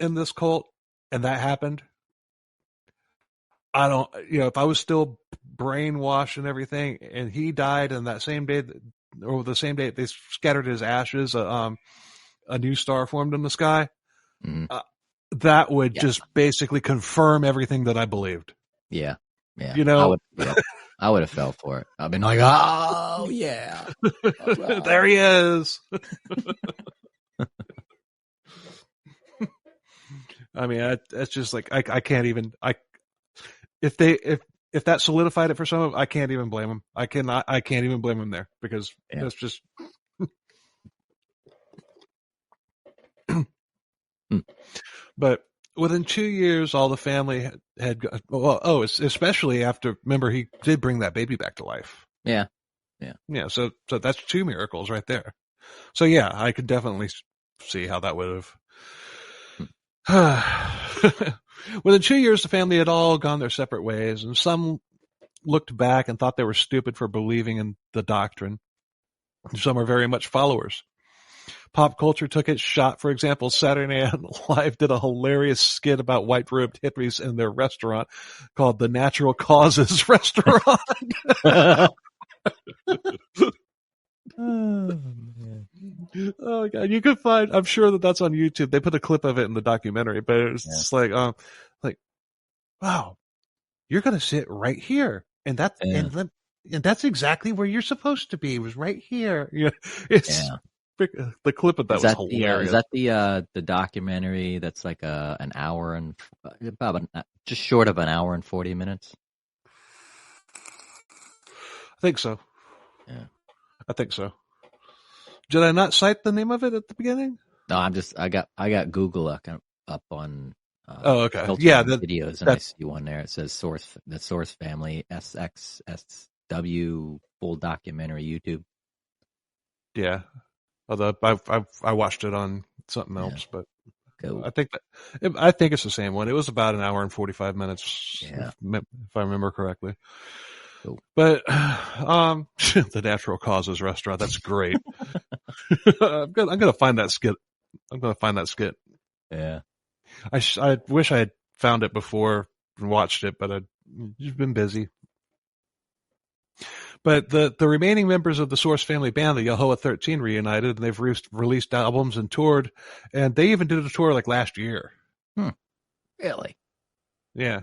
in this cult and that happened, I don't, if I was still brainwashed and everything, and he died, and that same day, or the same day they scattered his ashes, a new star formed in the sky. That would just basically confirm everything that I believed. Yeah, yeah. I would have fell for it. I've been like, oh yeah, right. There he is. I mean, that's just like I can't even. If that solidified it for some of them, I can't even blame them. I can't even blame them there, because that's just. But within 2 years, all the family had especially after, remember, he did bring that baby back to life. Yeah. So that's 2 miracles right there. So yeah, I could definitely see how that would have. Within 2 years, the family had all gone their separate ways, and some looked back and thought they were stupid for believing in the doctrine. Some are very much followers. Pop culture took its shot. For example, Saturday Night Live did a hilarious skit about white-robed hippies in their restaurant called the Natural Causes Restaurant. Oh God, you could find. I'm sure that's on YouTube. They put a clip of it in the documentary, but it's just like, wow, you're gonna sit right here, and that's and that's exactly where you're supposed to be. It was right here. The clip of that was hilarious. Is that the documentary that's like an hour and just short of an hour and 40 minutes? I think so. Yeah, I think so. Did I not cite the name of it at the beginning? No, I got Google up on. Okay. Yeah, videos, and I see one there. It says the Source Family SXSW full documentary YouTube. Yeah. Although I watched it on something else, but cool. I think it's the same one. It was about an hour and 45 minutes, if I remember correctly. Cool. But the Natural Causes Restaurant, that's great. I'm gonna find that skit. Yeah. I wish I had found it before and watched it, but I've been busy. But the remaining members of the Source family band, the Yahweh 13, reunited, and they've released albums and toured, and they even did a tour like last year. Really? Yeah.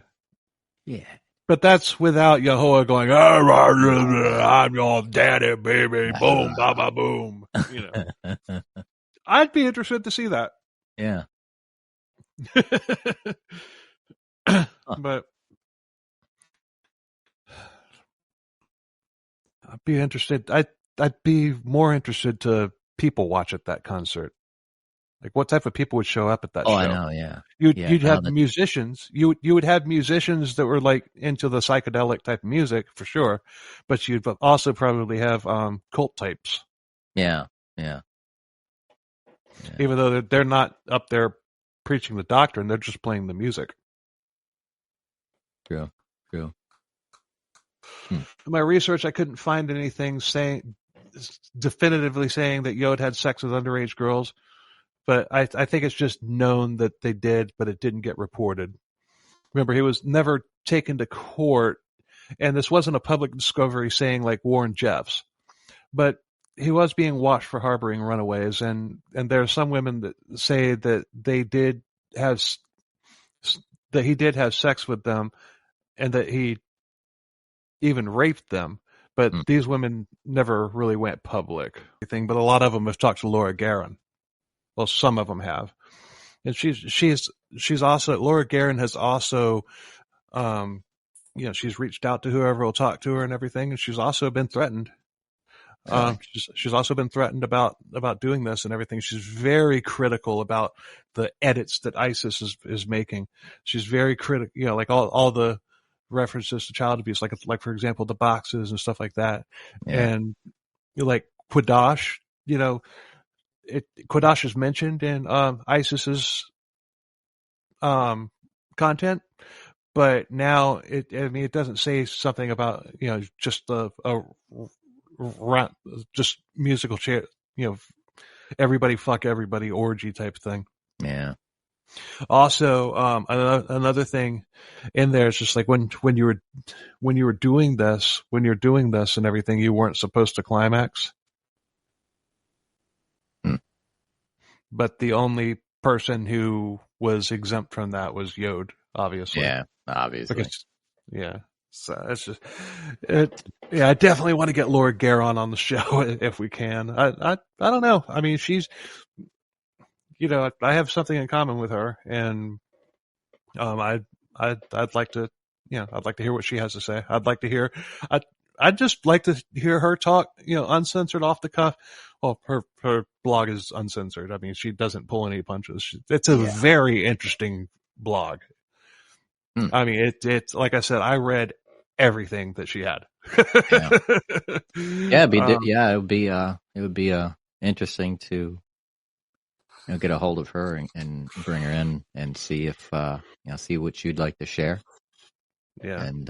Yeah. But that's without Yahweh going, I'm your daddy, baby, boom, ba ba boom. You know, I'd be interested to see that. Yeah. But I'd be interested. I'd be more interested to people watch at that concert. Like, what type of people would show up at that show? I know. Yeah. You'd have musicians. You would have musicians that were like into the psychedelic type of music for sure, but you'd also probably have cult types. Yeah. Yeah. Even though they're not up there preaching the doctrine, they're just playing the music. True. In my research, I couldn't find anything definitively saying that Yod had sex with underage girls, but I think it's just known that they did, but it didn't get reported. Remember, he was never taken to court, and this wasn't a public discovery saying like Warren Jeffs, but he was being watched for harboring runaways, and there are some women that say that he did have sex with them, and that he even raped them, but these women never really went public. But a lot of them have talked to Laura Guerin. Well, some of them have, and she's also, Laura Guerin has also, she's reached out to whoever will talk to her and everything, and she's also been threatened. She's also been threatened about doing this and everything. She's very critical about the edits that ISIS is making. She's very critical, like all the references to child abuse, like for example, the boxes and stuff like that. Yeah. And like Quadash, Quadash is mentioned in ISIS's content, but now it doesn't say something about just just musical chair, everybody fuck everybody orgy type thing. Yeah. Also, another thing in there is just like when you're doing this and everything, you weren't supposed to climax. But the only person who was exempt from that was Yod, obviously. Yeah, obviously. So it's just, I definitely want to get Laura Guerin on the show if we can. I don't know. I mean, she's, I have something in common with her, and I'd like to, I'd like to hear what she has to say. I'd just like to hear her talk, uncensored, off the cuff. Well, her blog is uncensored. I mean, she doesn't pull any punches. It's a very interesting blog. I mean, it's like I said, I read everything that she had. It would be interesting to get a hold of her and bring her in and see if see what you'd like to share. Yeah. And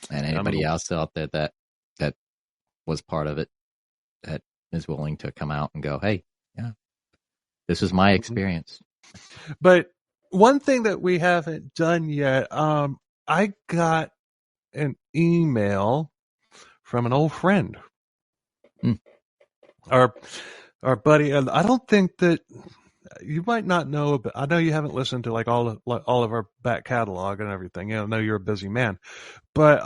and anybody else out there that was part of it that is willing to come out and go, hey, this is my experience. But one thing that we haven't done yet, I got an email from an old friend. Our buddy, and I don't think that you might not know, but I know you haven't listened to like all of our back catalog and everything. I know you're a busy man, but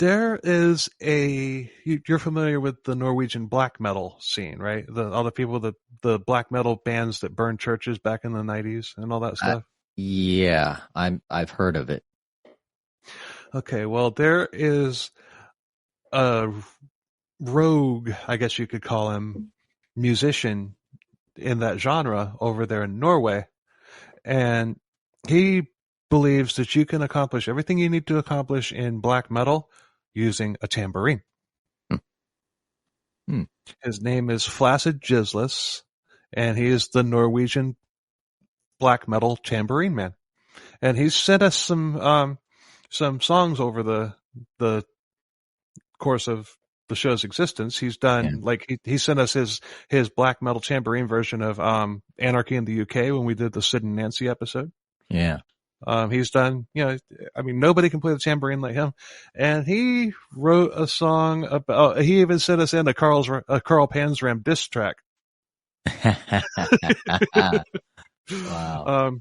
there is you're familiar with the Norwegian black metal scene, right? All the people, the black metal bands that burned churches back in the 90s and all that stuff. Yeah, I've heard of it. Okay, well, there is a rogue, I guess you could call him, musician in that genre over there in Norway, and he believes that you can accomplish everything you need to accomplish in black metal using a tambourine. His name is Flaccid Gislis, and he is the Norwegian black metal tambourine man. And he's sent us some songs over the course of the show's existence. He's done he sent us his black metal tambourine version of Anarchy in the UK when we did the Sid and Nancy episode. Yeah. He's done, I mean, nobody can play the tambourine like him. And he wrote a song about, he even sent us in a Carl Panzram diss track. Wow.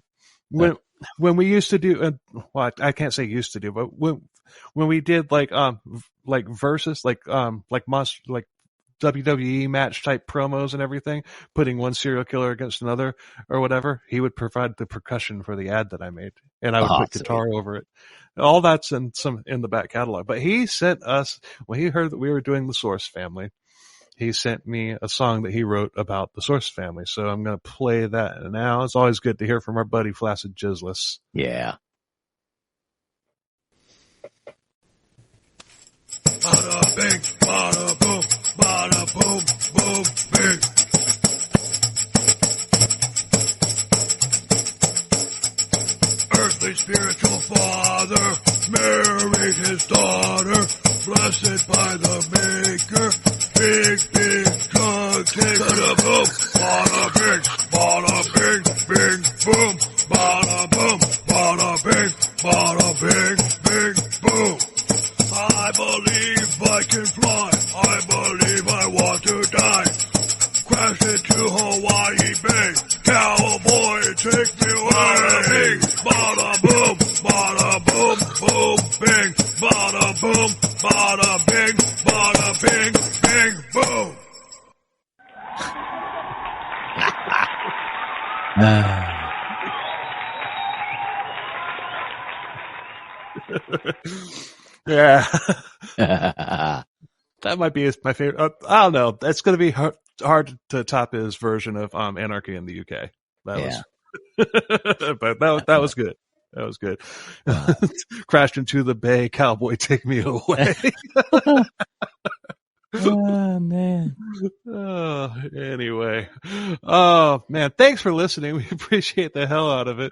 When we used to do, well, I can't say used to do, but when we did like versus, like WWE match type promos and everything, putting one serial killer against another or whatever, he would provide the percussion for the ad that I made, and I would put guitar over it. All that's in the back catalog. But he sent us, when he heard that we were doing the Source family, he sent me a song that he wrote about the Source family. So I'm going to play that now. It's always good to hear from our buddy Flaccid Jizzless. Yeah. Bada bing, bada boom, bada boom, boom, bing. Earthly spiritual father married his daughter, blessed by the maker. Big cupcake. Bada boom, bada bing, bing, boom, bada boom, bada bing, bing, boom. I believe I can fly. I believe I want to die. Crash into Hawaii Bay. Cowboy, take me away. Bada boom, boom, bing. Bada boom, bada bing, bing, boom. Yeah. That might be my favorite. I don't know. It's going to be hard to top his version of Anarchy in the UK. Was, but that was good. That was good. Crashed into the bay. Cowboy, take me away. Oh, man. Anyway. Oh, man. Thanks for listening. We appreciate the hell out of it.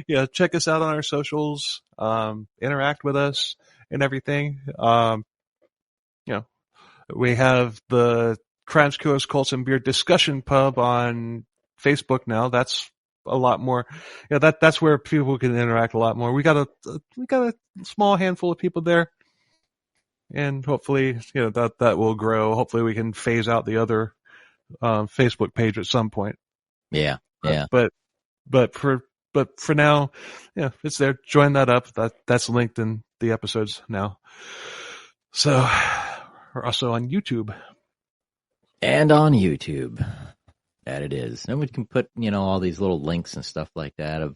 Yeah, check us out on our socials. Interact with us and everything. We have the Crimes, Killers, Cults, and Beer discussion pub on Facebook now. That's a lot more. Yeah, that's where people can interact a lot more. We got a small handful of people there. And hopefully, that will grow. Hopefully we can phase out the other, Facebook page at some point. Yeah. Yeah. But for now, it's there. Join that up. That's linked in the episodes now. So we're also on YouTube. And on YouTube. That it is. And we can put, all these little links and stuff like that of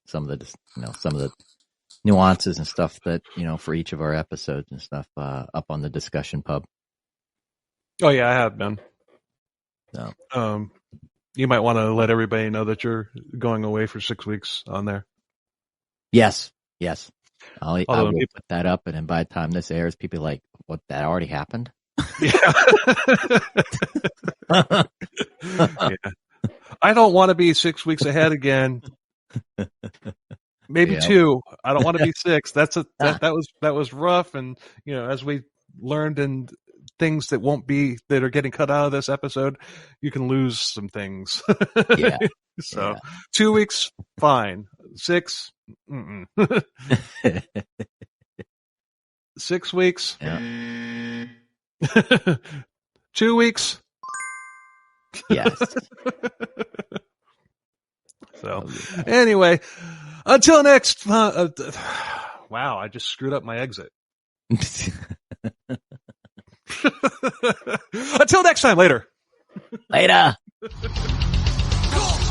some of the nuances and stuff that, for each of our episodes and stuff, up on the discussion pub. Oh yeah, I have been. So. You might want to let everybody know that you're going away for 6 weeks on there. Yes. I will put that up, and then by the time this airs, people are like, what, that already happened? Yeah. Yeah. I don't want to be 6 weeks ahead again. Maybe 2. I don't want to be 6. That was rough. And, as we learned and things that are getting cut out of this episode, you can lose some things. Yeah. So 2 weeks, fine. 6, 6 weeks. Yeah. 2 weeks. Yes. So anyway, until next wow, I just screwed up my exit. Until next time, later. Later. Go!